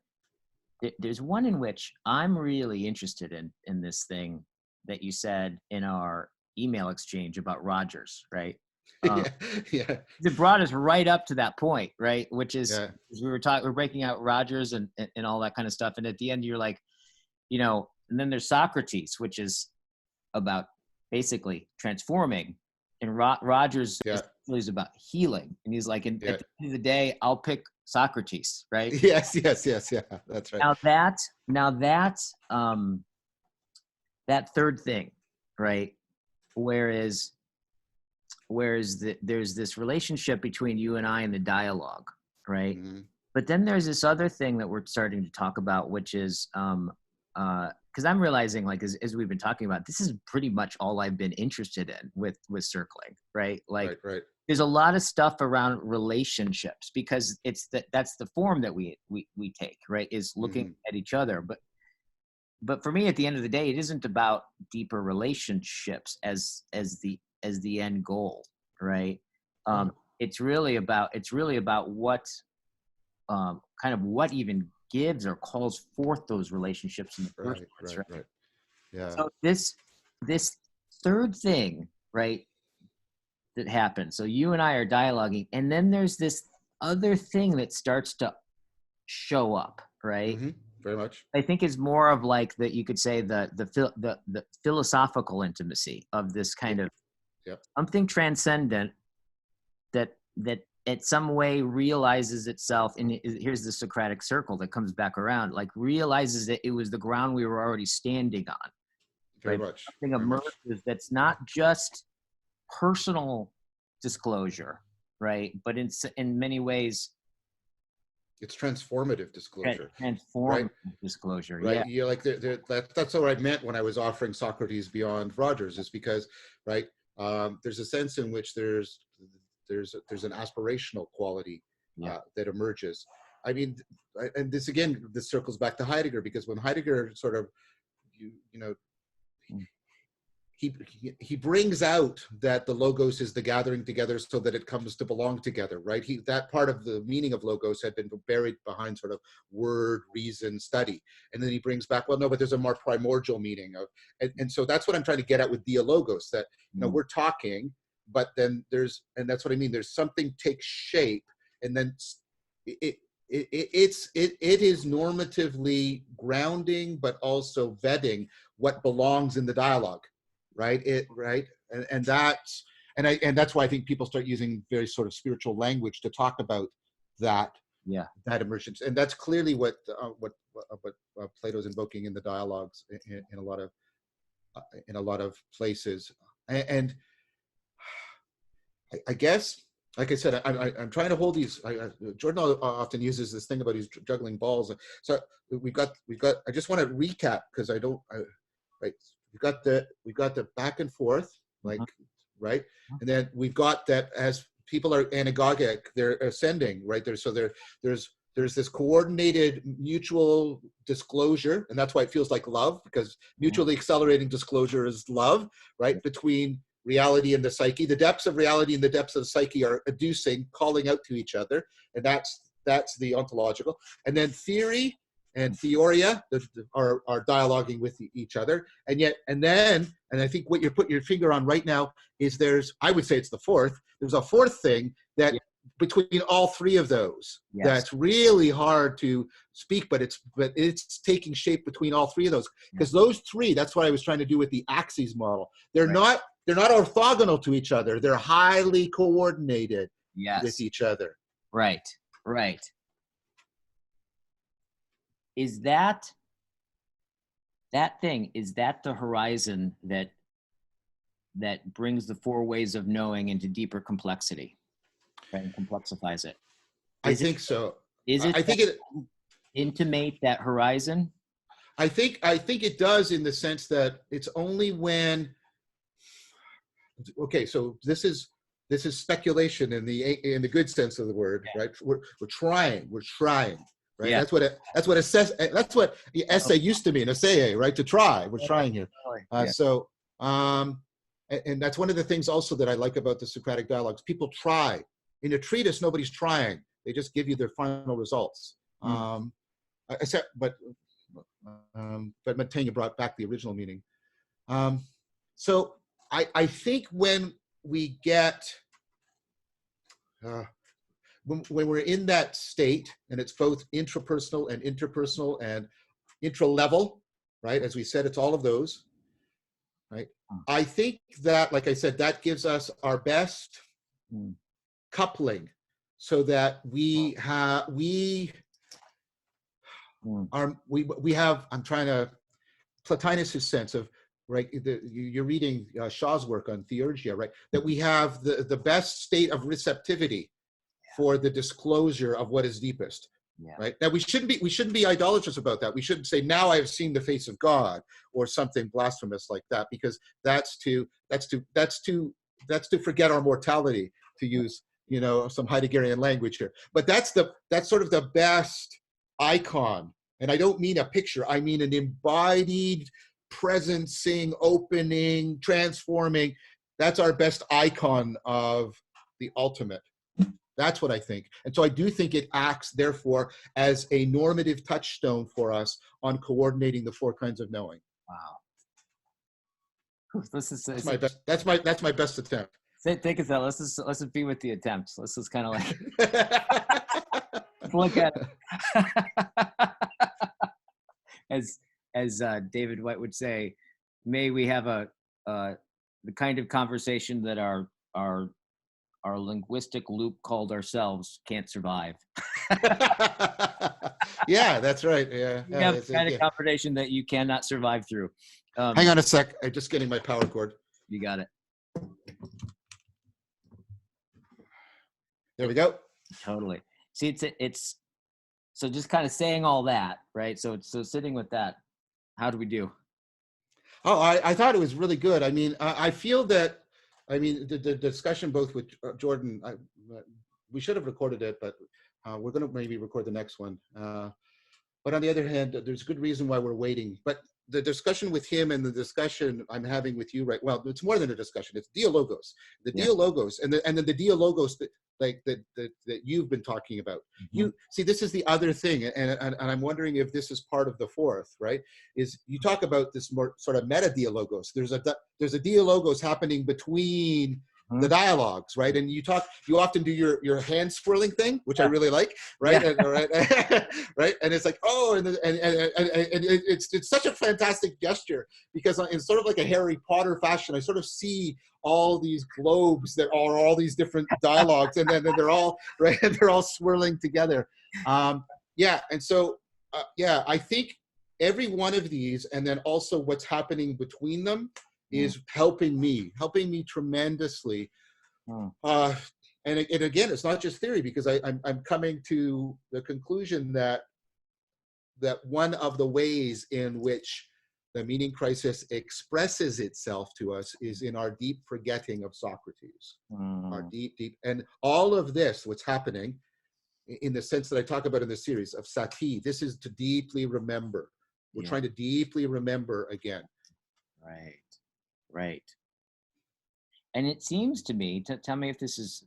there's one in which I'm really interested in this thing that you said in our email exchange about Rogers, right? Yeah. It brought us right up to that point, right? Which is, we're breaking out Rogers and all that kind of stuff. And at the end, you're like, you know, and then there's Socrates, which is about basically transforming. And Rogers is about healing. And he's like, at the end of the day, I'll pick Socrates, right? Yes. Yeah. That's right. Now that third thing, right? Whereas there's this relationship between you and I in the dialogue, right? Mm-hmm. But then there's this other thing that we're starting to talk about, which is, because I'm realizing, like, as we've been talking about, this is pretty much all I've been interested in with circling, right? Like, right. There's a lot of stuff around relationships because that's the form that we take, right? Is looking at each other. But for me, at the end of the day, it isn't about deeper relationships as the end goal, right? It's really about what kind of what even gives or calls forth those relationships in the first place, right? Yeah. So this third thing, right, that happens. So you and I are dialoguing, and then there's this other thing that starts to show up, right? Mm-hmm. Very much. I think is more of like you could say the philosophical intimacy of this kind of something transcendent that in some way realizes itself, and here's the Socratic circle that comes back around, like realizes that it was the ground we were already standing on. Very much. Something emerges that's not just personal disclosure, right? But in many ways, it's transformative disclosure. Transformative disclosure, right? Yeah. You're like that's what I meant when I was offering Socrates Beyond Rogers, is because, right, there's a sense in which there's an aspirational quality that emerges. I mean, and this circles back to Heidegger, because when Heidegger sort of, you know, he brings out that the logos is the gathering together so that it comes to belong together, right? That part of the meaning of logos had been buried behind sort of word, reason, study. And then he brings back, well, no, but there's a more primordial meaning of, and so that's what I'm trying to get at with dialogos, that, you know, we're talking, but then and that's what I mean, there's something takes shape, and then it is normatively grounding, but also vetting what belongs in the dialogue. Right. And that's why I think people start using very sort of spiritual language to talk about that emergence. And that's clearly what Plato's invoking in the dialogues in a lot of places. And I guess, like I said, I'm trying to hold these. Jordan often uses this thing about he's juggling balls. So we've got. I just want to recap, because right. We've got the back and forth, like, right? And then we've got that as people are anagogic, they're ascending, right? There's this coordinated mutual disclosure, and that's why it feels like love, because mutually accelerating disclosure is love, right? Between reality and the psyche. The depths of reality and the depths of the psyche are calling out to each other, and that's the ontological. And then theory and theoria are dialoguing with each other. And I think what you're putting your finger on right now is I would say it's the fourth. There's a fourth thing that between all three of those, that's really hard to speak, but it's taking shape between all three of those, because those three, that's what I was trying to do with the axes model. They're not orthogonal to each other. They're highly coordinated with each other. Right. Is that thing, is that the horizon that brings the four ways of knowing into deeper complexity, right, and complexifies it? I think so. Is it? I think it intimate that horizon? I think it does, in the sense that it's only when. Okay, so this is speculation in the good sense of the word, right? We're trying, right? That's what essay used to mean, essay, right? To try. We're trying here. And that's one of the things also that I like about the Socratic dialogues. People try. In a treatise, nobody's trying. They just give you their final results. But Montaigne brought back the original meaning. So I think when we get, when we're in that state, and it's both intrapersonal and interpersonal and intra-level, right? As we said, it's all of those, right? I think that, like I said, that gives us our best coupling, so that we have, I'm trying to, Plotinus' sense of, right, you're reading Shaw's work on theurgia, right, that we have the best state of receptivity for the disclosure of what is deepest, right? Now we shouldn't be idolatrous about that. We shouldn't say, now I have seen the face of God, or something blasphemous like that, because that's to forget our mortality, to use some Heideggerian language here. But that's sort of the best icon. And I don't mean a picture, I mean an embodied, presencing, opening, transforming. That's our best icon of the ultimate. That's what I think. And so I do think it acts, therefore, as a normative touchstone for us on coordinating the four kinds of knowing. Wow. That's my best attempt. Take us out. Let's just be with the attempts. Let's just kind of like look at it. As David White would say, may we have the kind of conversation that our linguistic loop called ourselves can't survive. Yeah, that's right. Yeah, we have the kind of conversation that you cannot survive through. Hang on a sec. I'm just getting my power cord. You got it. There we go. Totally. See, it's so just kind of saying all that, right? So sitting with that, how do we do? Oh, I thought it was really good. I mean, I feel that, the discussion both with Jordan, we should have recorded it, but we're going to maybe record the next one. But on the other hand, there's a good reason why we're waiting. But the discussion with him and the discussion I'm having with you, right? Well, it's more than a discussion. It's dialogos. The dialogos, and then the dialogos that you've been talking about. You see, this is the other thing, and I'm wondering if this is part of the fourth, right? Is you talk about this more sort of meta dialogos. There's a dialogos happening between the dialogues, right? And you often do your hand swirling thing, which I really like, right? Yeah. Right? And it's like, oh, and it's such a fantastic gesture, because in sort of like a Harry Potter fashion, I sort of see all these globes that are all these different dialogues, and then they're all right, they're all swirling together. And so I think every one of these, and then also what's happening between them, is helping me tremendously. And again, it's not just theory, because I'm coming to the conclusion that one of the ways in which the meaning crisis expresses itself to us is in our deep forgetting of Socrates. Our deep, and all of this, what's happening in the sense that I talk about in the series of sati, this is to deeply remember. We're trying to deeply remember again. Right. And it seems to me, tell me if this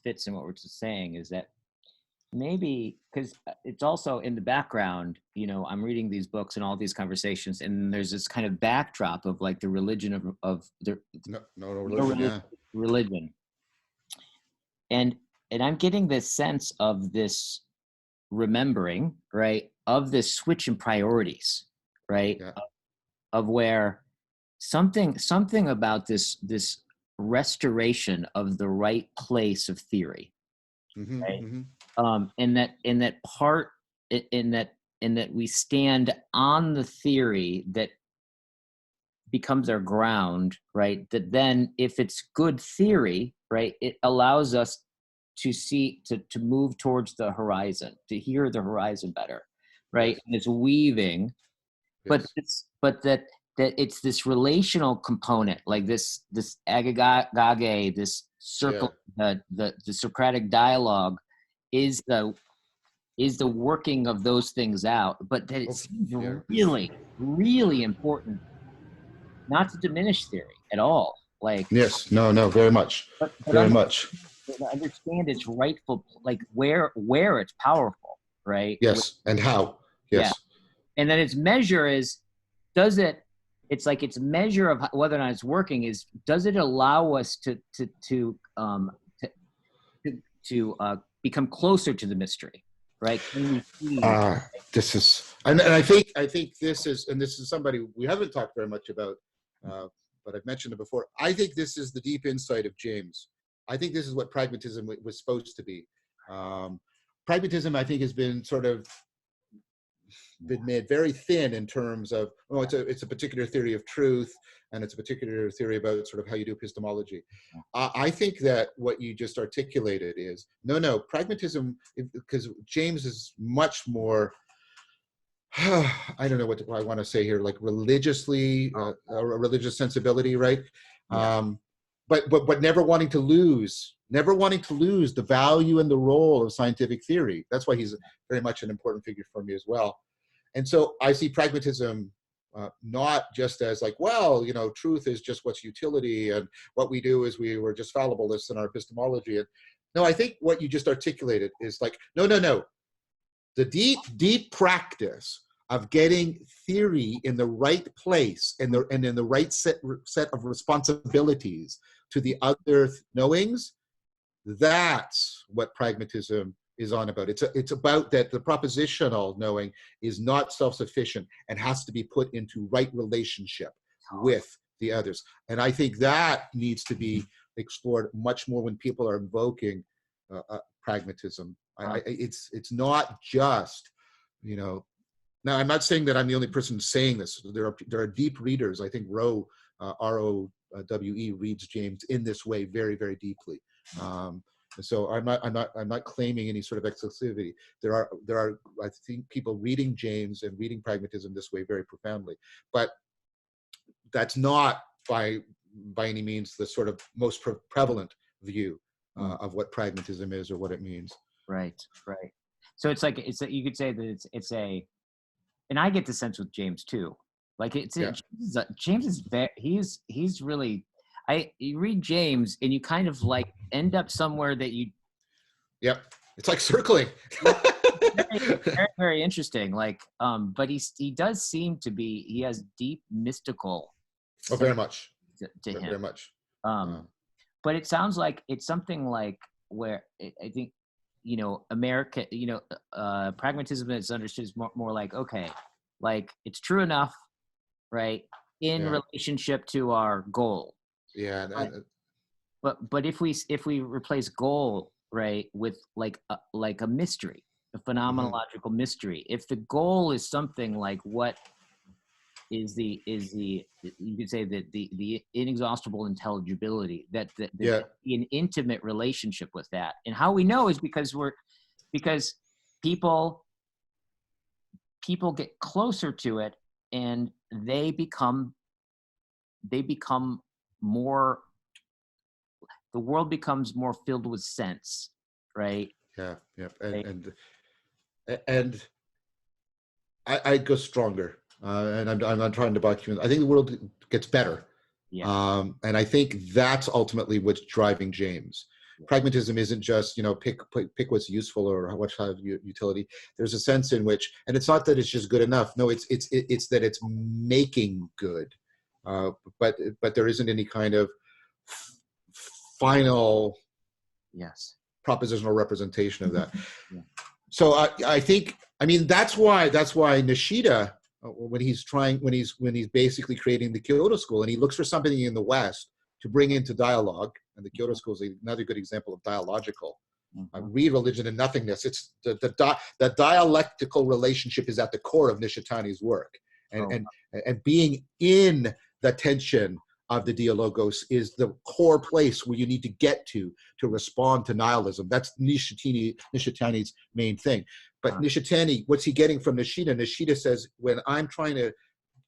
fits in what we're just saying, is that maybe because it's also in the background, I'm reading these books and all these conversations, and there's this kind of backdrop of like the religion of the No religion. no Yeah. religion, and I'm getting this sense of this remembering, right, of this switch in priorities, right, Yeah. of where something about this restoration of the right place of theory, Hmm. right, Hmm. in that part in that we stand on the theory that becomes our ground, right, that then if it's good theory, right, it allows us to see to move towards the horizon, to hear the horizon better, right, Yes. and it's weaving, but Yes. that it's this relational component, like this agagage, this Yeah. circle, the Socratic dialogue is the working of those things out, but that it Oh, seems yeah. really, really important not to diminish theory at all. Like, Yes. No. No. Very much. but Very much. understand its rightful, like where it's powerful, right? Yes. And how? Yeah, Yes. and then its measure is, does it? It's like its measure of whether or not it's working is, does it allow us to become closer to the mystery, right? Can we see? Uh, this is, and I think this is, and this is somebody we haven't talked very much about, uh, but I've mentioned it before. I think this is the deep insight of James. I think this is what pragmatism was supposed to be. Pragmatism, I think, has been sort of been made very thin in terms of, oh, it's a particular theory of truth, and it's a particular theory about sort of how you do epistemology. I think that what you just articulated is no pragmatism, because James is much more I don't know what I want to say here, like religiously, a religious sensibility, right? Yeah, But never wanting to lose the value and the role of scientific theory. That's why he's very much an important figure for me as well. And so I see pragmatism not just as like, well, truth is just what's utility, and what we do is we're just fallibilists in our epistemology. And no, I think what you just articulated is like, no. The deep practice of getting theory in the right place and in the right set of responsibilities to the other knowings, that's what pragmatism is on about. It's about that the propositional knowing is not self-sufficient and has to be put into right relationship with the others. And I think that needs to be explored much more when people are invoking pragmatism. It's not just, now I'm not saying that I'm the only person saying this. There are deep readers. I think Rowe, R-O-W-E, reads James in this way very, very deeply. So I'm not claiming any sort of exclusivity. There are I think people reading James and reading pragmatism this way very profoundly, but that's not by any means the sort of most prevalent view of what pragmatism is or what it means. right. So it's like you could say that it's a, and I get the sense with James too. Like Yeah. James is very, he's really, you read James and you kind of like end up somewhere that you. Yep. It's like circling. Very, very, very interesting. Like, but he does seem to be, he has deep mystical Oh, very much. to him. Very much. But it sounds like it's something like where I think, America, pragmatism is understood as more like, okay, like it's true enough, right, in relationship to our goal. Yeah. But if we replace goal, right, with like a mystery, a phenomenological mystery, if the goal is something like what is the you could say that the inexhaustible intelligibility, that an intimate relationship with that, and how we know is because people get closer to it, and they become more, the world becomes more filled with sense, right? Yeah. Right. And I go stronger, and I'm not trying to box you in. I think the world gets better, Yeah. and I think that's ultimately what's driving James. pragmatism isn't just, pick what's useful or what have utility. There's a sense in which, and it's not that it's just good enough. No, it's that it's making good, but there isn't any kind of final Yes. propositional representation of that. Yeah. So I think, that's why Nishida, when he's basically creating the Kyoto School, and he looks for something in the West to bring into dialogue, and the Kyoto School is another good example of dialogical. Read Religion and Nothingness. It's the dialectical relationship is at the core of Nishitani's work, and being in the tension of the dialogos is the core place where you need to get to respond to nihilism. That's Nishitani's main thing. But Nishitani, what's he getting from Nishida? Nishida says, when I'm trying to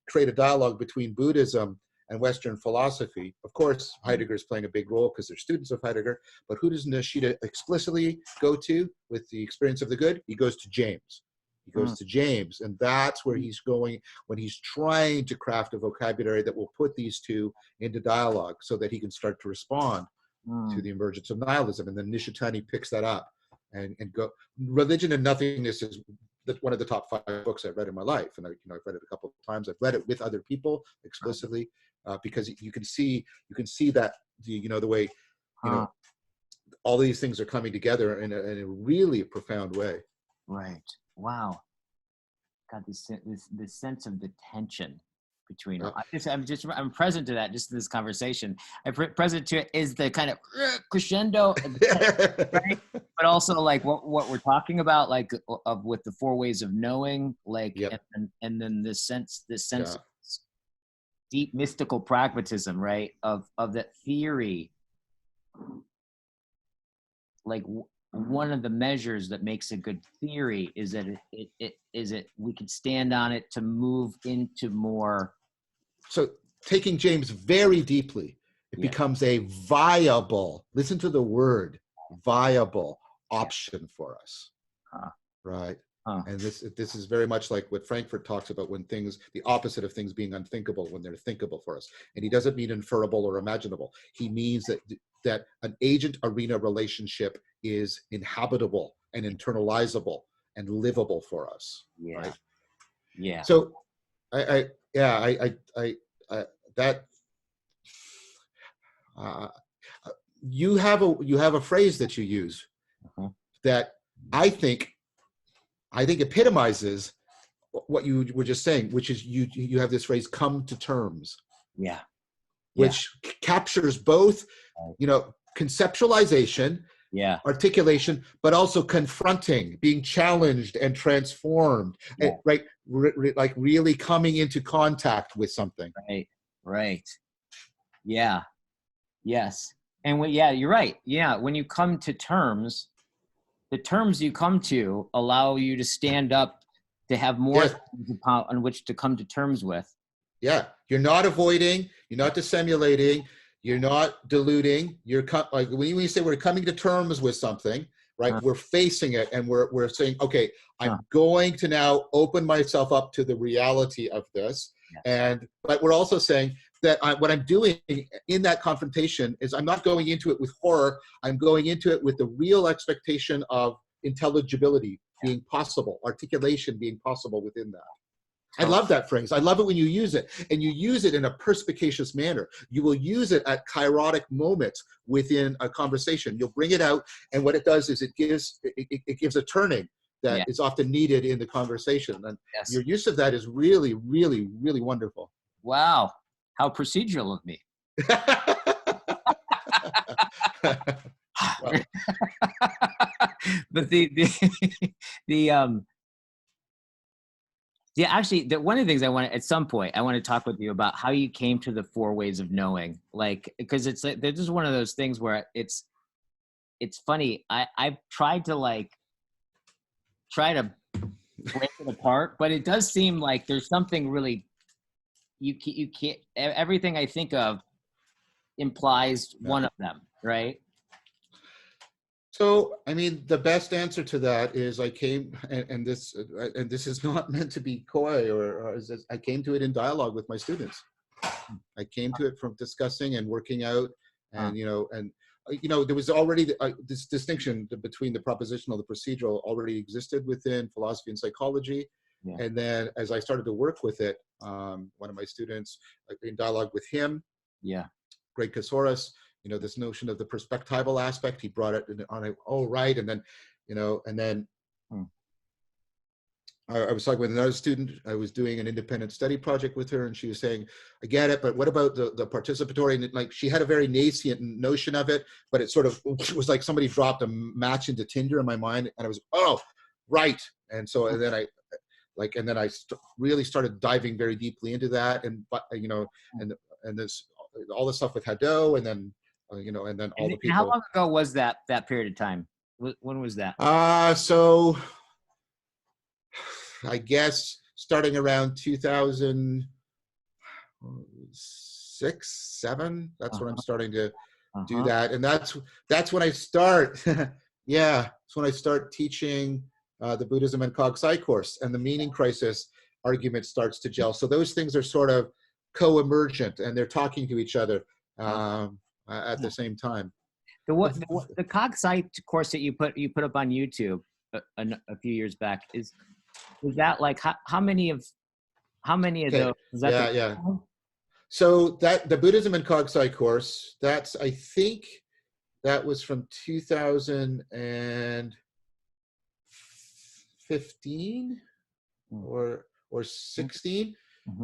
create a dialogue between Buddhism and Western philosophy, of course, Heidegger is playing a big role because they're students of Heidegger, but who does Nishida explicitly go to with the experience of the good? He goes to James. He goes to James, and that's where he's going when he's trying to craft a vocabulary that will put these two into dialogue so that he can start to respond to the emergence of nihilism. And then Nishitani picks that up and go. Religion and Nothingness is one of the top 5 books I've read in my life, and I've read it a couple of times. I've read it with other people explicitly because you can see that the way all these things are coming together in a really profound way. Right. Wow. God, this sense of the tension between. I'm present to that. Just in this conversation, I'm present to it is the kind of crescendo, right? But also like what we're talking about, like with the 4 ways of knowing, like, and then this sense of deep mystical pragmatism, right? Of that theory, like. One of the measures that makes a good theory is that we can stand on it to move into more. So taking James very deeply, it becomes a viable, listen to the word, viable option for us, right? And this is very much like what Frankfurt talks about when things, the opposite of things being unthinkable, when they're thinkable for us. And he doesn't mean inferable or imaginable. He means that an agent arena relationship is inhabitable and internalizable and livable for us. Yeah. Right? Yeah. So you have a phrase that you use that I think epitomizes what you were just saying, which is you have this phrase, come to terms. Yeah. Which captures both, conceptualization, articulation, but also confronting, being challenged and transformed, right? Like really coming into contact with something. Right. Yeah. Yes. And you're right. Yeah. When you come to terms, the terms you come to allow you to stand up, to have more things on which to come to terms with. Yeah. You're not avoiding, you're not dissimulating, you're not diluting. You're like when you say we're coming to terms with something, right? We're facing it and we're saying, okay, I'm going to now open myself up to the reality of this. But we're also saying that what I'm doing in that confrontation is I'm not going into it with horror. I'm going into it with the real expectation of intelligibility being possible, articulation being possible within that. I love that phrase. I love it when you use it, and you use it in a perspicacious manner. You will use it at kairotic moments within a conversation. You'll bring it out, and what it does is it gives a turning that is often needed in the conversation. And your use of that is really, really, really wonderful. Wow, how procedural of me. But actually, one of the things I want to, at some point, I want to talk with you about how you came to the 4 ways of knowing, like, because it's like, this is one of those things where it's funny. I've tried to break it apart, but it does seem like there's something really, you can't, everything I think of implies one of them, right? So, the best answer to that is I came, and this is not meant to be coy, I came to it in dialogue with my students. I came to it from discussing and working out, and you know, there was already this distinction between the propositional, the procedural already existed within philosophy and psychology. Yeah. And then as I started to work with it, one of my students, in dialogue with him, Yeah. Greg Kasoris, you know, this notion of the perspectival aspect, he brought it on a, oh, right. And then, you know, and then I was talking with another student. I was doing an independent study project with her, and she was saying, I get it, but what about the participatory? And like, she had a very nascent notion of it, but it sort of was like somebody dropped a match into Tinder in my mind, and I was, oh, right. And so, and then I really started diving very deeply into that, and, but, you know, and this, all the stuff with Hadot, and then, you know, and then all the people. How long ago was that period of time? When was that? So I guess starting around 2006, 7, that's when I'm starting to do that. And that's when I start, yeah, it's when I start teaching the Buddhism and Cog Sci course, and the meaning crisis argument starts to gel. So those things are sort of co-emergent, and they're talking to each other at the same time. The Cog Sci course that you put up on YouTube a few years back, is that like how many of those? Is that yeah. So that the Buddhism and Cog Sci course, that's, I think that was from 2015 or 16.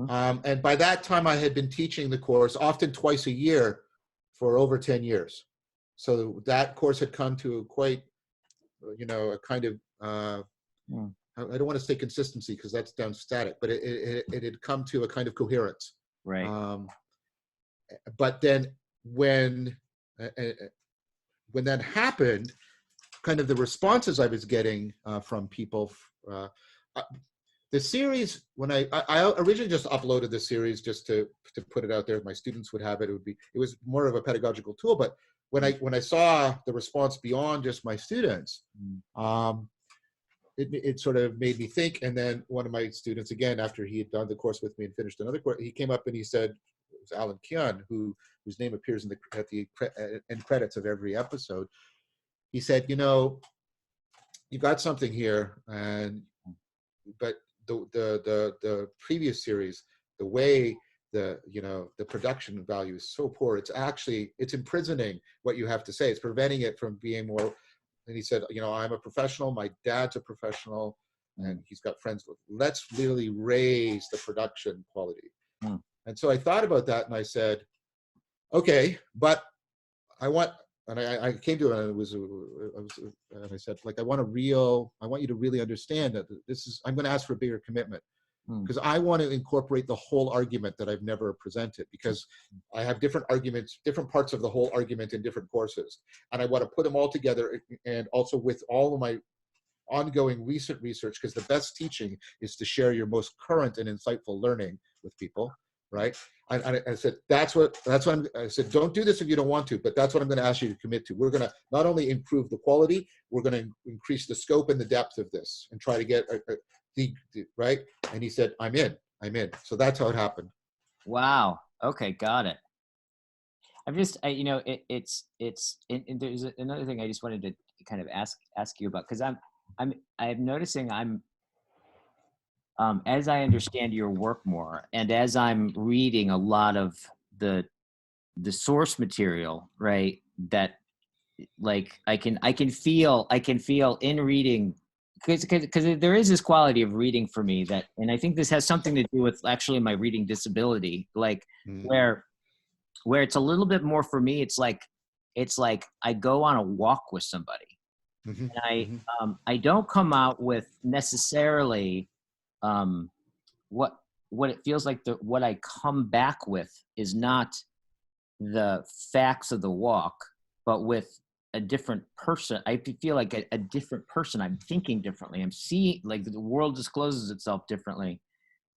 And by that time I had been teaching the course often twice a year for over 10 years. So that course had come to quite, you know, a kind of, I don't want to say consistency because that's down static, but it had come to a kind of coherence. Right. But then when that happened, kind of the responses I was getting from people, the series, when I originally just uploaded the series just to put it out there, my students would have it. It was more of a pedagogical tool. But when I saw the response beyond just my students, it sort of made me think. And then one of my students, again, after he had done the course with me and finished another course, he came up and he said, it was Alan Kyun, whose name appears at the end credits of every episode. He said, you know, you got something here, but the previous series, the way the production value is so poor, it's imprisoning what you have to say. It's preventing it from being more. And he said, you know, I'm a professional, my dad's a professional, and he's got friends. Let's really raise the production quality. And so I thought about that, and I said, okay, but I want, and I came to it, and and I said, like, I want you to really understand that I'm going to ask for a bigger commitment, because I want to incorporate the whole argument that I've never presented, because I have different arguments, different parts of the whole argument in different courses, and I want to put them all together, and also with all of my ongoing recent research, because the best teaching is to share your most current and insightful learning with people, right? I said, that's what I said, don't do this if you don't want to, but that's what I'm going to ask you to commit to. We're going to not only improve the quality, we're going to increase the scope and the depth of this, and try to get right. And he said, I'm in. So that's how it happened. Wow. Okay. Got it. I'm just, you know, it's there's another thing I just wanted to kind of ask you about, because I'm noticing as I understand your work more, and as I'm reading a lot of the source material, right, that like I can feel in reading, because there is this quality of reading for me that, and I think this has something to do with actually my reading disability, like where it's a little bit more for me. It's like I go on a walk with somebody, and I don't come out with necessarily what it feels like. What I come back with is not the facts of the walk, but with a different person. I feel like a different person. I'm thinking differently. I'm seeing, like, the world discloses itself differently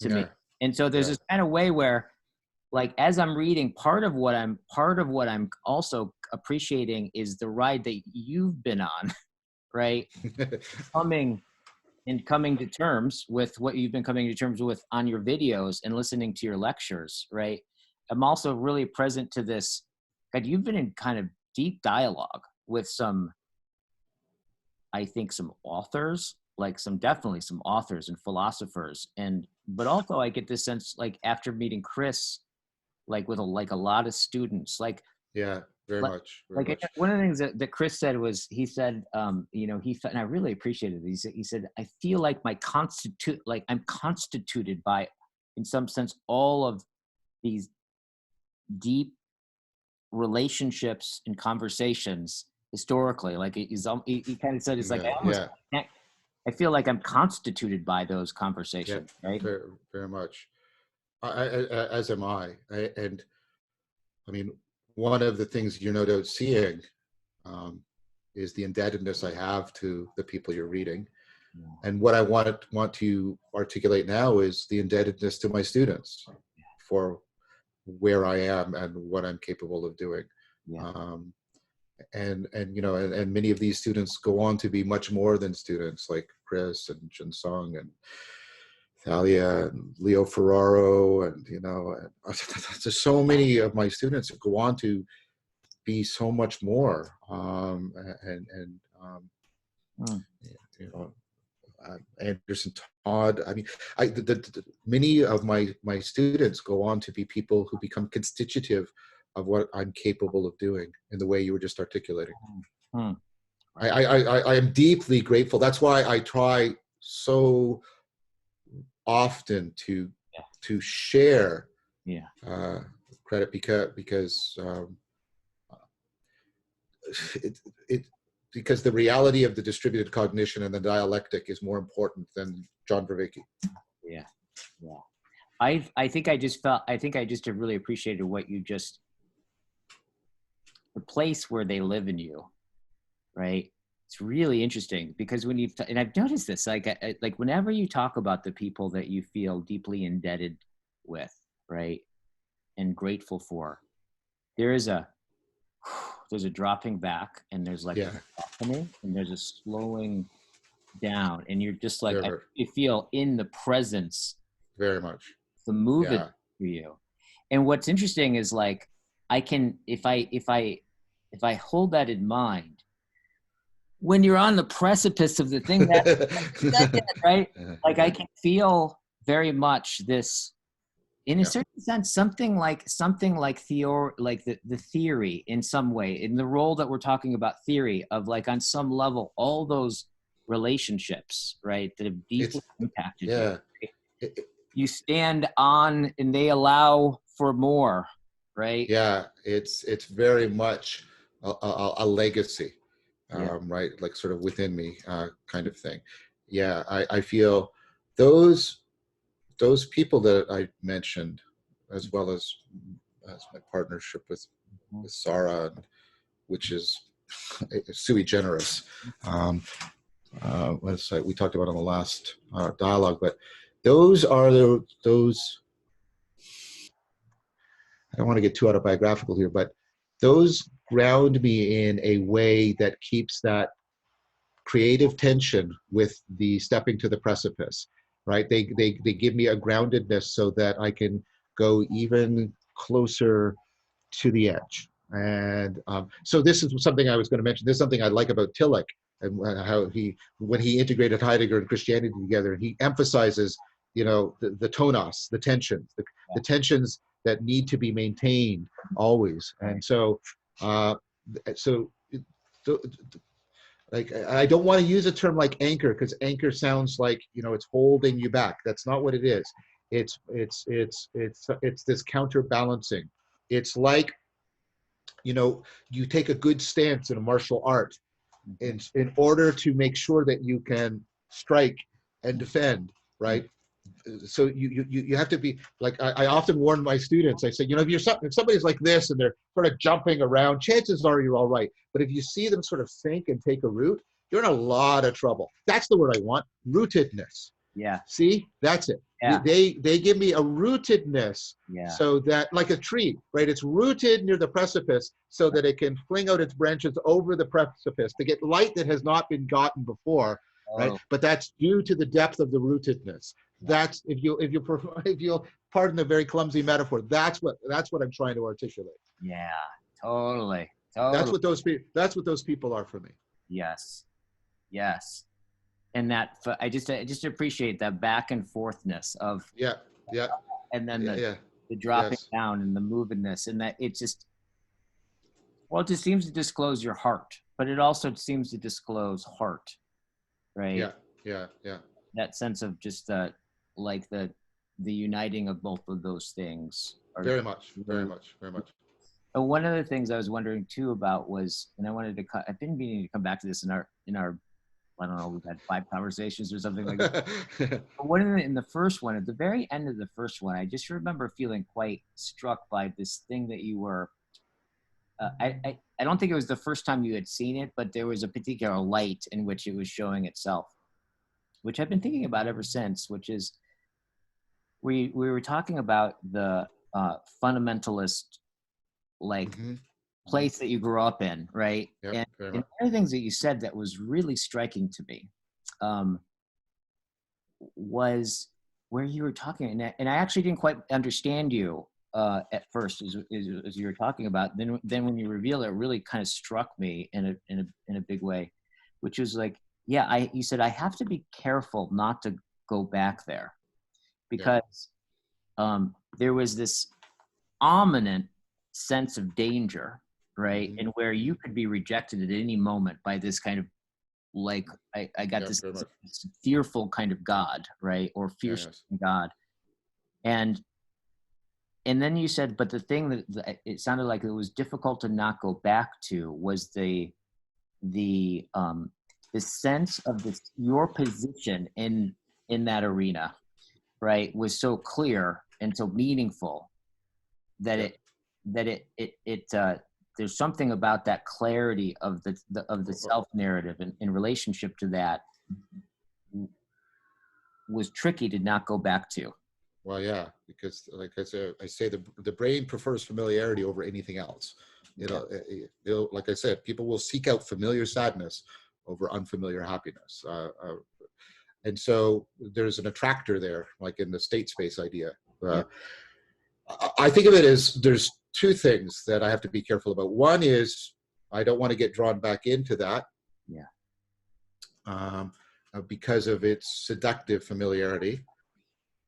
to me. And so there's this kind of way where, like, as I'm reading, part of what I'm also appreciating is the ride that you've been on, right? coming to terms with what you've been coming to terms with on your videos and listening to your lectures, right? I'm also really present to this. God, you've been in kind of deep dialogue with some, I think, some authors, like definitely some authors and philosophers. But also I get this sense, like after meeting Chris, like with a lot of students, Yeah, very like, much, very much. one of the things that Chris said was, he said, and I really appreciated it. He said, I feel like I'm constituted by, in some sense, all of these deep relationships and conversations historically. Like he kind of said, it's like, Yeah, yeah, I feel like I'm constituted by those yeah, conversations, right? very, very much. As am and I mean, one of the things you're no doubt seeing um, is the indebtedness I have to the people you're reading. Yeah. And what I want to articulate now is the indebtedness to my students for where I am and what I'm capable of doing. Yeah. Um, and you know, and many of these students go on to be much more than students, like Chris and Jin Sung and Thalia and Leo Ferraro, and you know, there's so many of my students that go on to be so much more. Mm. You know, Anderson Todd. I mean, many of my students go on to be people who become constitutive of what I'm capable of doing in the way you were just articulating. Mm. I am deeply grateful. That's why I try so often to share Yeah. credit because it because the reality of the distributed cognition and the dialectic is more important than John Vervaeke. Yeah. Yeah. I think I just really appreciated what you just, the place where they live in you, right? It's really interesting because when and I've noticed this, like whenever you talk about the people that you feel deeply indebted with, right, and grateful for, there's a dropping back, and there's like Yeah, a softening, and there's a slowing down, and you're just like, very, you feel in the presence, very much. the movement Yeah, for you. And what's interesting is, like, I can, if I hold that in mind, when you're on the precipice of the thing that yet, right? Like I can feel very much this, in a certain sense, something like the theory in some way, in the role that we're talking about, theory of, like, on some level, all those relationships, right, that have deeply impacted you. yeah. You stand on, and they allow for more, right? Yeah, it's very much a legacy, Yeah. right? Like sort of within me, kind of thing. Yeah, I feel those people that I mentioned, as well as my partnership with Sarah, which is sui generis. We talked about on the last dialogue, but those are those. I don't want to get too autobiographical here, but those ground me in a way that keeps that creative tension with the stepping to the precipice, right? They give me a groundedness so that I can go even closer to the edge. And so this is something I was going to mention. This is something I like about Tillich, and how when he integrated Heidegger and Christianity together, he emphasizes, you know, the tonos, the tensions, the tensions that need to be maintained always. And so, so like, I don't want to use a term like anchor, because anchor sounds like, you know, it's holding you back. That's not what it is. It's this counterbalancing. It's like, you know, you take a good stance in a martial art in order to make sure that you can strike and defend, right? So you have to be like, I often warn my students. I say, you know, if somebody's like this and they're sort of jumping around, chances are you're all right. But if you see them sort of sink and take a root, you're in a lot of trouble. That's the word I want: rootedness. Yeah. See, that's it. Yeah. They give me a rootedness, Yeah. so that, like a tree, right? It's rooted near the precipice so that it can fling out its branches over the precipice to get light that has not been gotten before, right? But that's due to the depth of the rootedness. That's, if you'll pardon a very clumsy metaphor, that's what I'm trying to articulate. Yeah, totally. Totally. That's what those people are for me. Yes. Yes. And that I just appreciate that back and forthness of, Yeah, yeah, and then yeah, yeah. the dropping Yes, down and the movedness, and that it just, well, it just seems to disclose your heart, but it also seems to disclose heart, right? yeah, yeah, yeah. That sense of just like the uniting of both of those things are Very much, very really. much, very much. One of the things I was wondering too about was, and I wanted to, I've been meaning to come back to this in our, I don't know, we've had 5 conversations or something like that. But one of the, in the first one, at the very end of the first one, I just remember feeling quite struck by this thing that you were. I don't think it was the first time you had seen it, but there was a particular light in which it was showing itself, which I've been thinking about ever since. Which is we were talking about the fundamentalist like Hmm. place that you grew up in, right? Yep, And, very and much. one of the things that you said that was really striking to me um, was where you were talking, and I actually didn't quite understand you at first as you were talking about. Then when you reveal it, it really kind of struck me in a big way, which was like, yeah, you said I have to be careful not to go back there Yeah, because there was this ominous sense of danger, right? hmm, And where you hmm. could be rejected at any moment by this kind of like I got Yep, this very much. fearful kind of God, right? Or Yeah, fierce yes. God. And and then you said, but the thing that it sounded like it was difficult to not go back to was the the sense of this your position in that arena, right, was so clear and so meaningful that Yep. it there's something about that clarity of the Well, self narrative in relationship to that was tricky to not go back to. well, yeah, because like I say the brain prefers familiarity over anything else. Yeah. It'll, like I said, people will seek out familiar sadness over unfamiliar happiness. And so there's an attractor there, like in the state space idea. Yeah. I think of it as there's 2 things that I have to be careful about. One is I don't want to get drawn back into that Yeah. um, because of its seductive familiarity.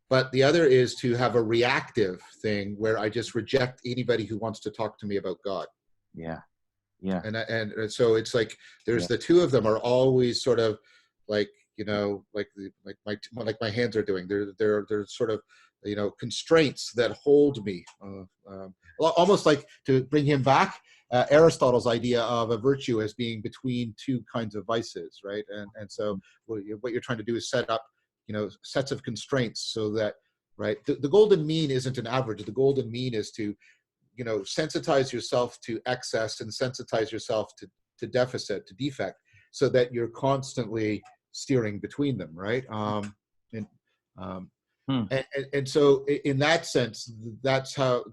But the other is to have a reactive thing where I just reject anybody who wants to talk to me about God. Yeah. Yeah. And so it's like Yeah. there's the 2 of them are always sort of like, you know, like my hands are doing. They're sort of, you know, constraints that hold me. Almost like, to bring him back, Aristotle's idea of a virtue as being between 2 kinds of vices, right? And so what you're trying to do is set up, you know, sets of constraints so that, right, the golden mean isn't an average. The golden mean is to, you know, sensitize yourself to excess and sensitize yourself to deficit, to defect, so that you're constantly steering between them, right? And, um, Hmm. and so in that sense, that's how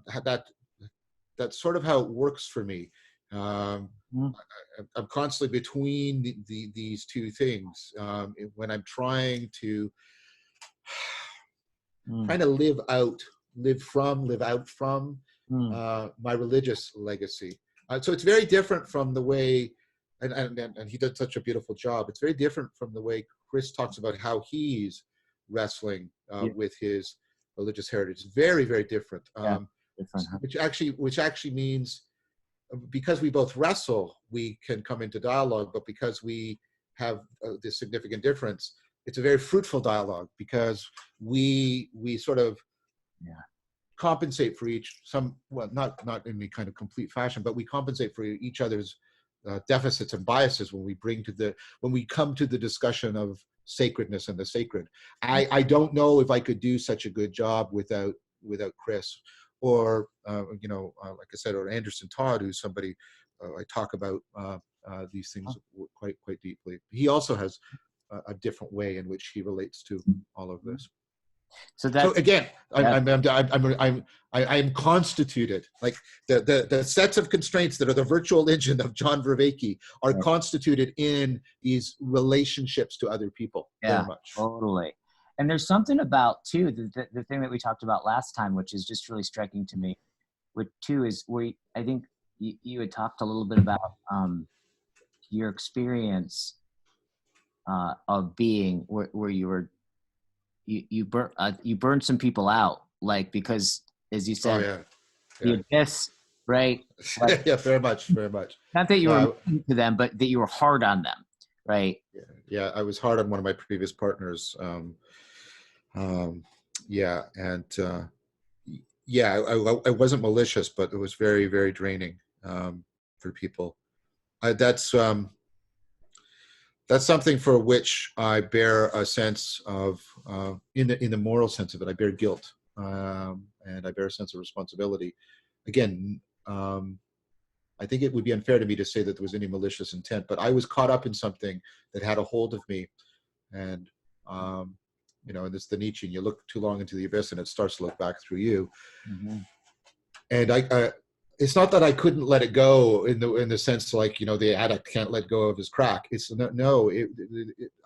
that's sort of how it works for me. Um, Hmm. I'm constantly between these 2 things when I'm Hmm. trying to live out from Hmm. my religious legacy. So it's very different from the way, and he did such a beautiful job. It's very different from the way Chris talks about how he's wrestling Yeah. with his religious heritage. It's very, very different. Yeah. Different. Huh? Which actually means because we both wrestle, we can come into dialogue, but because we have this significant difference, it's a very fruitful dialogue because we sort of Yeah. compensate for well, not in any kind of complete fashion, but we compensate for each other's deficits and biases when we come to the discussion of sacredness and the sacred. I don't know if I could do such a good job without Chris, or you know, like I said, or Anderson Todd, who's somebody I talk about these things quite deeply. He also has a different way in which he relates to all of this. So So that's again, that. I'm constituted, like the sets of constraints that are the virtual engine of John Vervaeke are constituted in these relationships to other people, very Yeah. much. Totally. And there's something about too the thing that we talked about last time, which is just really striking to me. Which too is where I think you had talked a little bit about your experience of being where you burned some people out, like, because as you Oh said, yeah, the yeah, abyss, right? Like, yeah. Very much, very much. not that you were Yeah, mean to them, but that you were hard on them, right? yeah, yeah. I was hard on one of my previous partners. Um, yeah, and yeah, I wasn't malicious, but it was very, very draining for people. I, that's something for which I bear a sense of, in the moral sense of it, I bear guilt, and I bear a sense of responsibility. Again, I think it would be unfair to me to say that there was any malicious intent, but I was caught up in something that had a hold of me, and and it's the Nietzschean. You look too long into the abyss, and it starts to look back through you. Mm-hmm. And it's not that I couldn't let it go in the sense like the addict can't let go of his crack. It's no.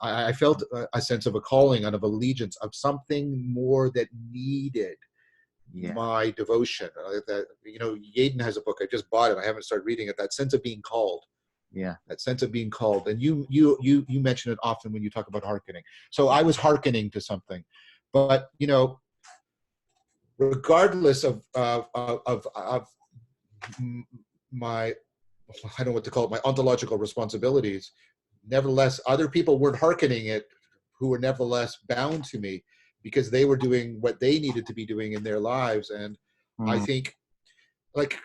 I felt a sense of a calling and of allegiance of something more that needed Yeah. my devotion. That Yaden has a book. I just bought it. I haven't started reading it. That sense of being called. Yeah. That sense of being called. And you mention it often when you talk about hearkening. So I was hearkening to something, but regardless of my, I don't know what to call it, my ontological responsibilities. Nevertheless, other people weren't hearkening it, who were nevertheless bound to me because they were doing what they needed to be doing in their lives. And I Mm. think, like,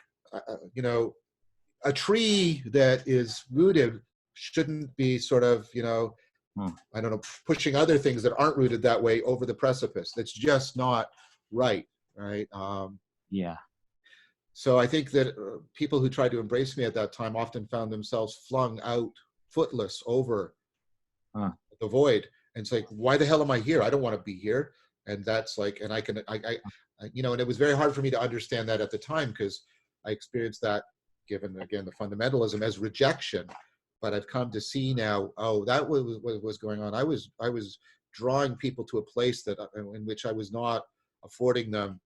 a tree that is rooted shouldn't be sort of, Mm. I don't know, pushing other things that aren't rooted that way over the precipice. That's just not right, right? Yeah. So I think that people who tried to embrace me at that time often found themselves flung out footless over Huh. the void. And it's like, why the hell am I here? I don't want to be here. And that's like, and and it was very hard for me to understand that at the time because I experienced that, given again the fundamentalism, as rejection. But I've come to see now, oh, that was what was going on. I was drawing people to a place that in which I was not affording them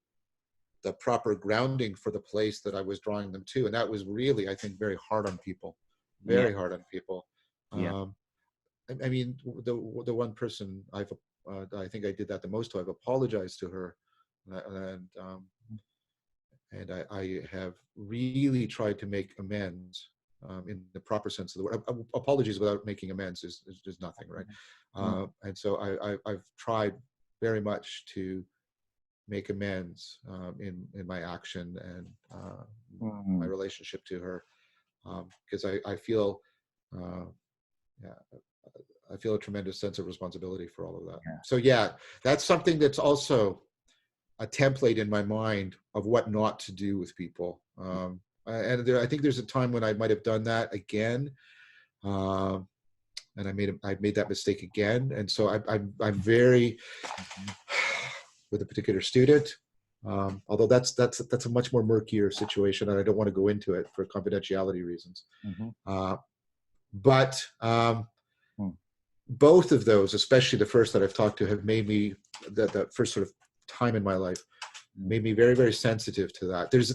the proper grounding for the place that I was drawing them to. And that was really, I think, very hard on people, Yeah. very hard on people. Yeah. I mean, the one person I think I did that the most to, I've apologized to her, and I have really tried to make amends in the proper sense of the word. Apologies without making amends is just nothing, right? Mm. And so I've tried very much to make amends in my action and my Mm. relationship to her, because I feel yeah, I feel a tremendous sense of responsibility for all of that. Yeah. So yeah, that's something that's also a template in my mind of what not to do with people. And I think there's a time when I might have done that again, and I made that mistake again. And so I'm very with a particular student. Although that's a much more murkier situation, and I don't want to go into it for confidentiality reasons. Mm-hmm. But Mm. both of those, especially the first that I've talked to, have made me that first sort of time in my life made me very, very sensitive to that. There's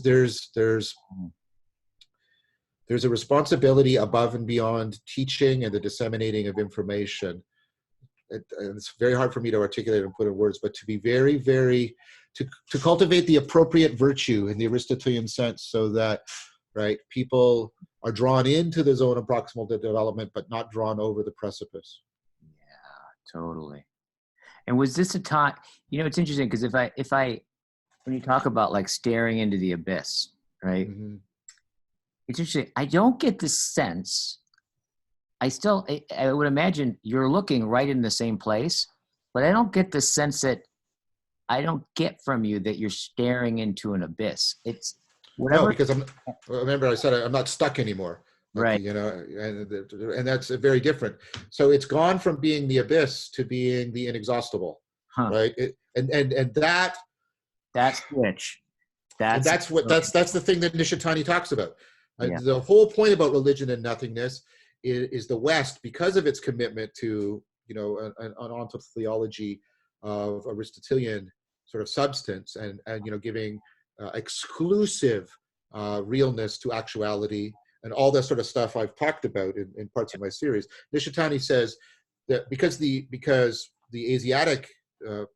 a responsibility above and beyond teaching and the disseminating of information. It's very hard for me to articulate and put in words, but to be very, very to cultivate the appropriate virtue in the Aristotelian sense, so that people are drawn into the zone of proximal development, but not drawn over the precipice. Yeah, totally. And was this a time, it's interesting because when you talk about like staring into the abyss, right? Mm-hmm. It's interesting. I don't get the sense, I would imagine you're looking right in the same place, but I don't get the sense that I don't get from you that you're staring into an abyss. It's No, whatever. because remember I said I'm not stuck anymore. Right. And that's very different. So it's gone from being the abyss to being the inexhaustible, Huh. right? And that That's which. and That's that's the thing that Nishitani talks about. yeah. The whole point about religion and nothingness is the West, because of its commitment to an ontotheology of Aristotelian sort of substance and giving exclusive realness to actuality, and all that sort of stuff I've talked about in parts of my series. Nishitani says that because the Asiatic,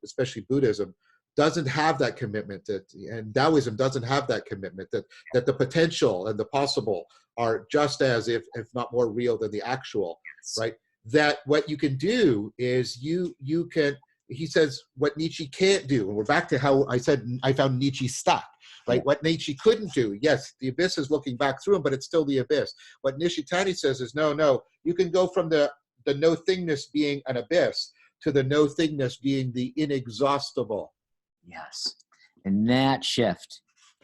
especially Buddhism, doesn't have that commitment, and Taoism doesn't have that commitment, that the potential and the possible are just as, if not more real than the actual, right? That what you can do is you can, he says, what Nietzsche can't do, and we're back to how I said I found Nietzsche stuck, right? What Nietzsche couldn't do, yes, the abyss is looking back through him, but it's still the abyss. What Nishitani says is, no, you can go from the no-thingness being an abyss to the no-thingness being the inexhaustible. Yes. And that shift.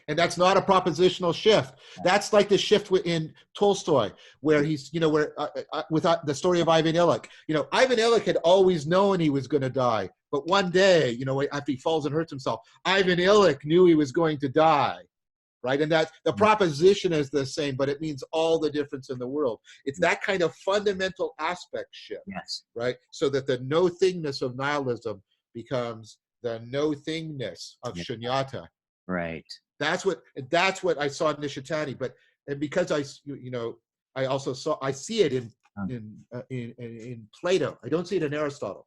And that's not a propositional shift. That's like the shift in Tolstoy, where he's, with the story of Ivan Illich. Ivan Illich had always known he was going to die. But one day, after he falls and hurts himself, Ivan Illich knew he was going to die, right? And that the proposition is the same, but it means all the difference in the world. It's that kind of fundamental aspect shift, right? So that the no-thingness of nihilism becomes the no-thingness of shunyata. Right. That's what I saw in Nishitani, and because I see it in Plato. I don't see it in Aristotle.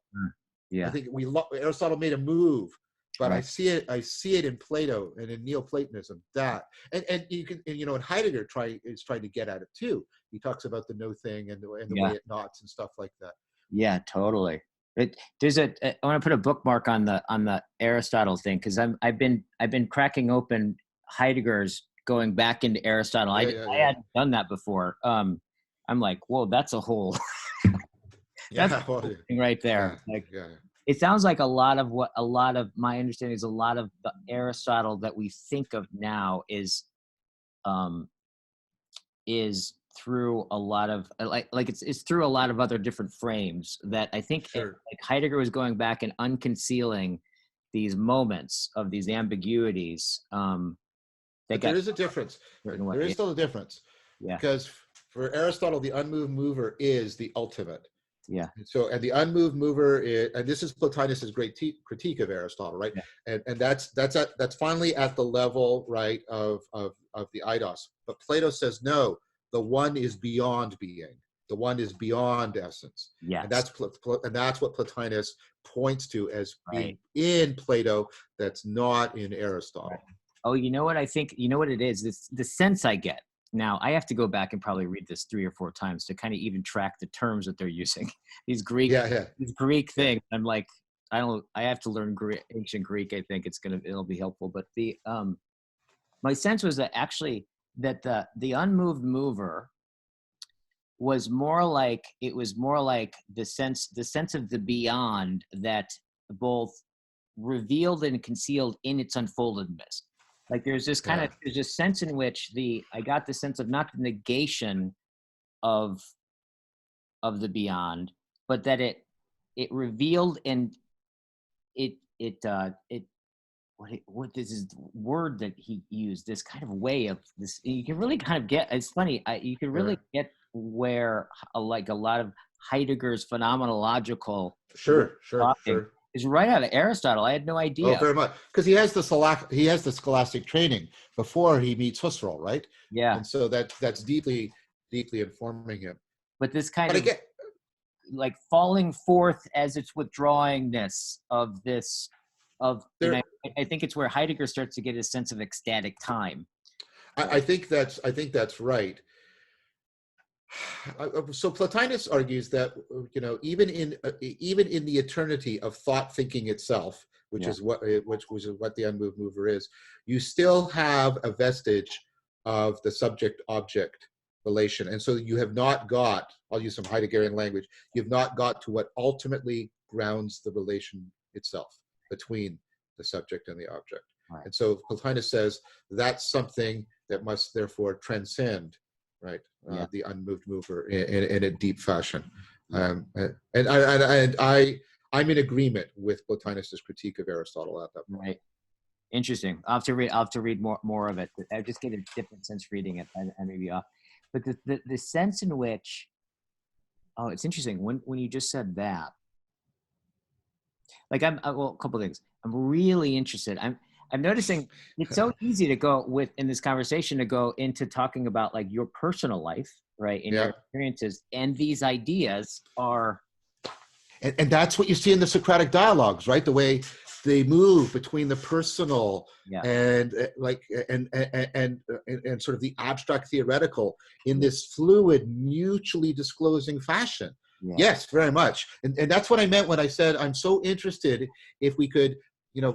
Yeah. I think Aristotle made a move, but I see it in Plato and in Neoplatonism. And you can, and Heidegger is trying to get at it too. He talks about the no thing and the way it knots and stuff like that. Yeah, totally. I want to put a bookmark on the Aristotle thing, because I've been cracking open Heidegger's going back into Aristotle. I hadn't done that before. I'm like, whoa, that's a whole that's a whole thing right there. It sounds like a lot of my understanding is a lot of the Aristotle that we think of now is through a lot of it's through a lot of other different frames that I think like Heidegger was going back and unconcealing these moments of these ambiguities. But there is a difference. There is still a difference. Yeah. Because for Aristotle, the unmoved mover is the ultimate. Yeah. And the unmoved mover is, and this is Plotinus's great critique of Aristotle, right? Yeah. And that's finally at the level, right, of the eidos. But Plato says no. The one is beyond being. The one is beyond essence. Yeah. And that's what Plotinus points to as being in Plato that's not in Aristotle. Right. Oh, you know what I think? You know what it is? The sense I get. Now, I have to go back and probably read this 3 or 4 times to kind of even track the terms that they're using. These Greek things. I'm like, I have to learn ancient Greek. I think it'll be helpful. But my sense was that actually that the unmoved mover was more like the sense of the beyond that both revealed and concealed in its unfoldedness. Like there's this there's this sense in which I got the sense of not the negation of the beyond, but that it revealed and what this is word that he used, this kind of way of this, you can really kind of get, it's funny, you can really get where like a lot of Heidegger's phenomenological is right out of Aristotle. I had no idea. Oh, very much, because he has the scholastic training before he meets Husserl, right? Yeah, and so that's deeply informing him. But this kind of like falling forth as its withdrawingness of this I think it's where Heidegger starts to get a sense of ecstatic time. I think that's right. So Plotinus argues that even in the eternity of thought thinking itself, which is what the unmoved mover is, you still have a vestige of the subject-object relation, and so you have not got. I'll use some Heideggerian language. You've not got to what ultimately grounds the relation itself between the subject and the object. Right. And so Plotinus says that's something that must therefore transcend, right, the unmoved mover in a deep fashion. And I'm in agreement with Plotinus's critique of Aristotle at that point. Right. Interesting. I'll have to read more of it. I just get a different sense reading it. I may be off, but the sense in which, it's interesting when you just said that. Like a couple of things. I'm really interested. I'm noticing it's so easy to go with in this conversation to go into talking about like your personal life, right? And your Yeah. experiences. And these ideas are, And that's what you see in the Socratic dialogues, right? The way they move between the personal yeah, and and sort of the abstract theoretical in yeah, this fluid, mutually disclosing fashion. yeah, Yes, very much. And that's what I meant when I said I'm so interested if we could,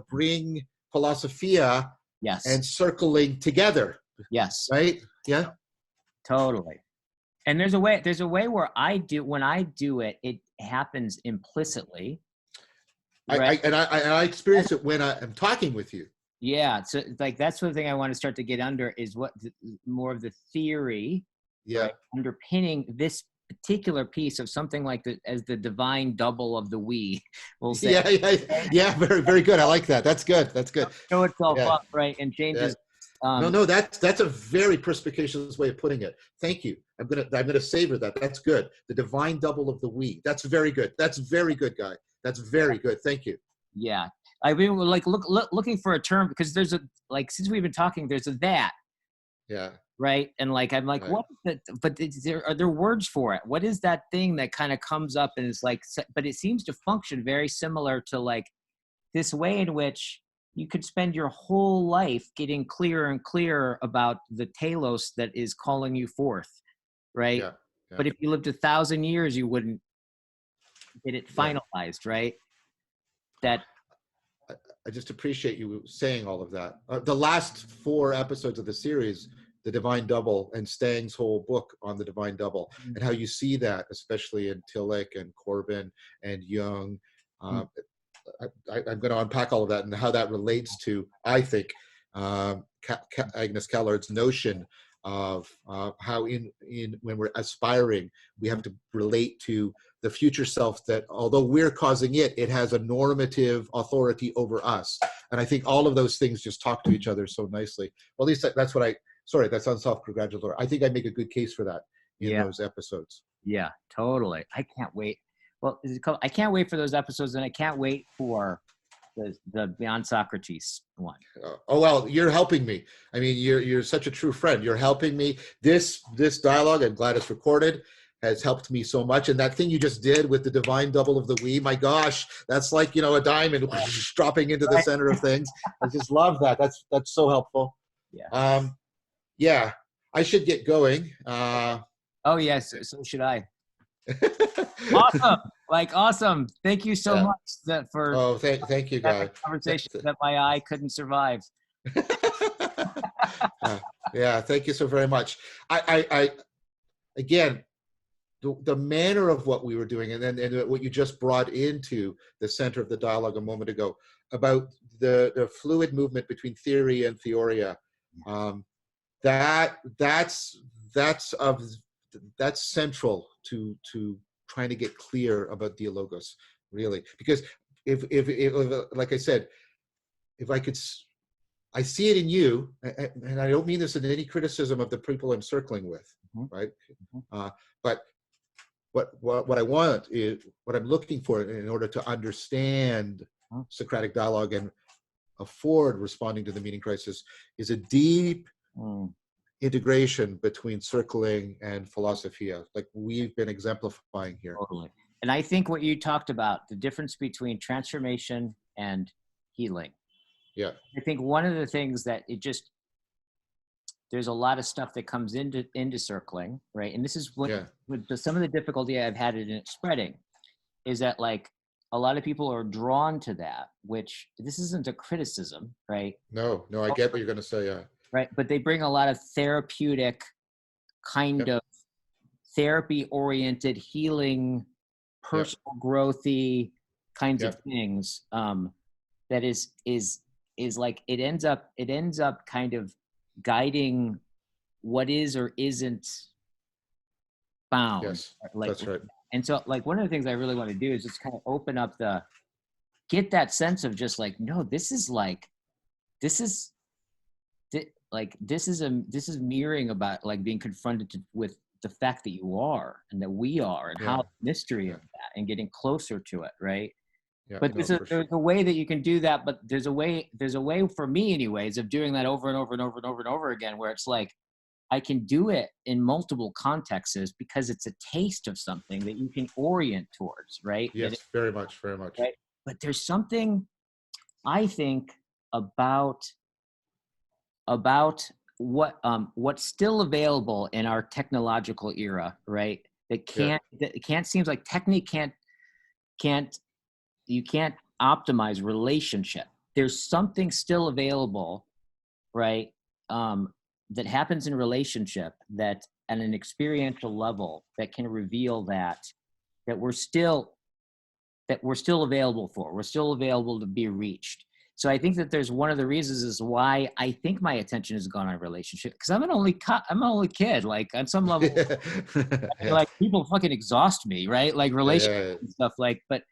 bring philosophia yes, and circling together, yes, right? Yeah. totally. And there's a way where when I do it, it happens implicitly, right? I experience it when I'm talking with you. Yeah. So like, that's the thing I want to start to get under is more of the theory, Yeah. right? Underpinning this particular piece of something like as the divine double of the we, we'll say. Yeah, yeah, yeah. Very, very good. I like that. That's good. That's good. Show itself Yeah, up, right? And yeah. changes. No, no, that's a very perspicacious way of putting it. Thank you. I'm gonna savor that. That's good. The divine double of the we. That's very good. That's very good, Guy. That's very good. Thank you. Yeah. I mean, like looking for a term because there's like, since we've been talking, there's that, Yeah, right? And like, I'm like, right. what is it? But are there words for it? What is that thing that kind of comes up and is like, but it seems to function very similar to like this way in which you could spend your whole life getting clearer and clearer about the telos that is calling you forth, right? Yeah, yeah, But if you lived 1,000 years, you wouldn't get it yeah. finalized, right? That, I just appreciate you saying all of that. The last 4 episodes of the series, the Divine Double, and Stang's whole book on the Divine Double, and how you see that, especially in Tillich and Corbin and Jung. I'm going to unpack all of that and how that relates to, I think, Agnes Callard's notion of how when we're aspiring, we have to relate to the future self that, although we're causing it, it has a normative authority over us. And I think all of those things just talk to each other so nicely. Well, at least that's what sorry, that sounds self-congratulatory. I think I make a good case for that in yeah, those episodes. yeah, totally. I can't wait. Well, I can't wait for those episodes, and I can't wait for the Beyond Socrates one. Oh well, you're helping me. I mean, you're such a true friend. You're helping me. This dialogue, I'm glad it's recorded, has helped me so much. And that thing you just did with the divine double of the we, my gosh, that's like, a diamond dropping into the center of things. I just love that. That's so helpful. Yeah. Yeah, I should get going. Oh yes, so should I. Awesome. Like, awesome. Thank you so Yeah. much for Oh, thank you, Guy. conversation that my eye couldn't survive. Yeah, thank you so very much. I again, the manner of what we were doing, and what you just brought into the center of the dialogue a moment ago about the fluid movement between theory and theoria, that's central to trying to get clear about dialogos, really, because if like I said, if I see it in you, and I don't mean this in any criticism of the people I'm circling with, right? But what I want is, what I'm looking for in order to understand Socratic dialogue and afford responding to the meaning crisis is a deep integration between circling and philosophia, like we've been exemplifying here. Totally. And I think what you talked about, the difference between transformation and healing. Yeah. I think one of the things that there's a lot of stuff that comes into circling, right? And this is what some of the difficulty I've had in it spreading is that, like, a lot of people are drawn to that, which this isn't a criticism, right? No, I get what you're going to say. Yeah. Right. But they bring a lot of therapeutic kind of therapy oriented healing, personal growthy kinds of things. That is like, it ends up kind of guiding what is or isn't found. Yes, like, that's right. And so, like, one of the things I really want to do is just kind of open up get that sense of just like, no, this is mirroring about like being confronted with the fact that you are and that we are and how mystery of that and getting closer to it, right? Yeah, But no, for sure. there's a way that you can do that, but there's a way for me anyways of doing that over and over and over and over and over again, where it's like I can do it in multiple contexts because it's a taste of something that you can orient towards, right? Yes, very much, very much. Right. But there's something I think about what's still available in our technological era, right? Yeah, That can't seems like technique can't you can't optimize relationship. There's something still available, right? That happens in relationship that at an experiential level that can reveal that we're still available for. We're still available to be reached. So I think that there's one of the reasons is why I think my attention has gone on relationship because I'm an only kid. Like on some level, yeah, like people fucking exhaust me, right? Like yeah, relationships yeah. and stuff. Like, but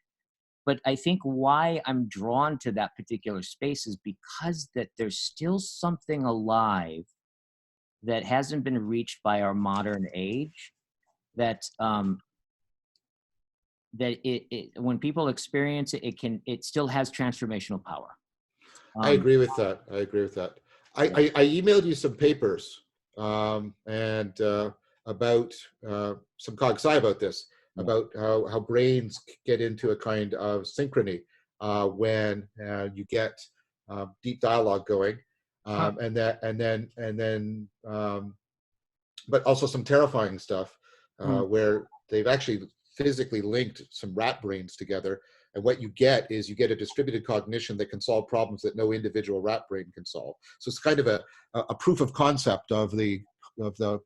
I think why I'm drawn to that particular space is because that there's still something alive that hasn't been reached by our modern age. That that when people experience it, it still has transformational power. I Um, agree with that. I agree with that. yeah, I emailed you some papers and about some cogsci about this, yeah. about how brains get into a kind of synchrony when you get deep dialogue going, Huh. but also some terrifying stuff Mm. where they've actually physically linked some rat brains together. And what you get is you get a distributed cognition that can solve problems that no individual rat brain can solve. So it's kind of a proof of concept of the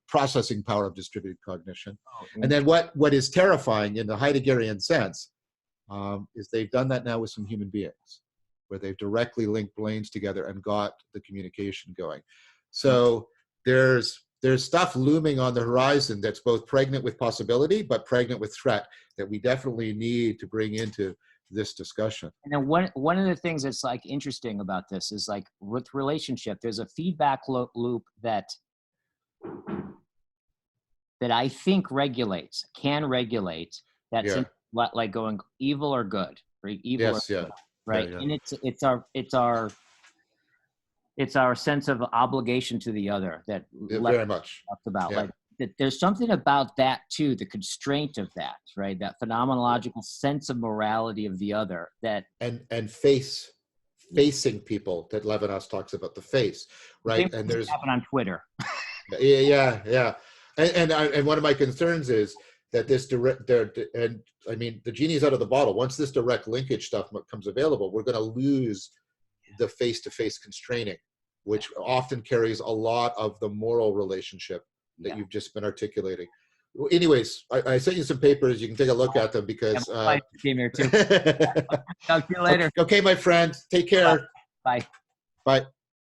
processing power of distributed cognition. Oh, And then what is terrifying in the Heideggerian sense is they've done that now with some human beings, where they've directly linked brains together and got the communication going. So there's stuff looming on the horizon that's both pregnant with possibility but pregnant with threat that we definitely need to bring into this discussion. And then one of the things that's like interesting about this is like with relationship, there's a feedback loop that I think can regulate that's Yeah. in, like going evil or good, or evil or Yes. Yeah. good, Yeah. right? Yeah. And it's our sense of obligation to the other that Yeah, Lev very much. talked about. Yeah. Like that there's something about that too, the constraint of that, right? That Yeah. phenomenological sense of morality of the other that And facing people that Levinas talks about, the face, same right? thing And that there's happened on Twitter. yeah. And one of my concerns is that this direct there, and I mean the genie's out of the bottle. Once this direct linkage stuff becomes available, we're going to lose the face-to-face constraining, which often carries a lot of the moral relationship that Yeah. you've just been articulating. Well, anyways, I sent you some papers. You can take a look at them Yeah, because my wife came here too. Talk to you later. okay, my friend, take Bye. care. Bye. Bye.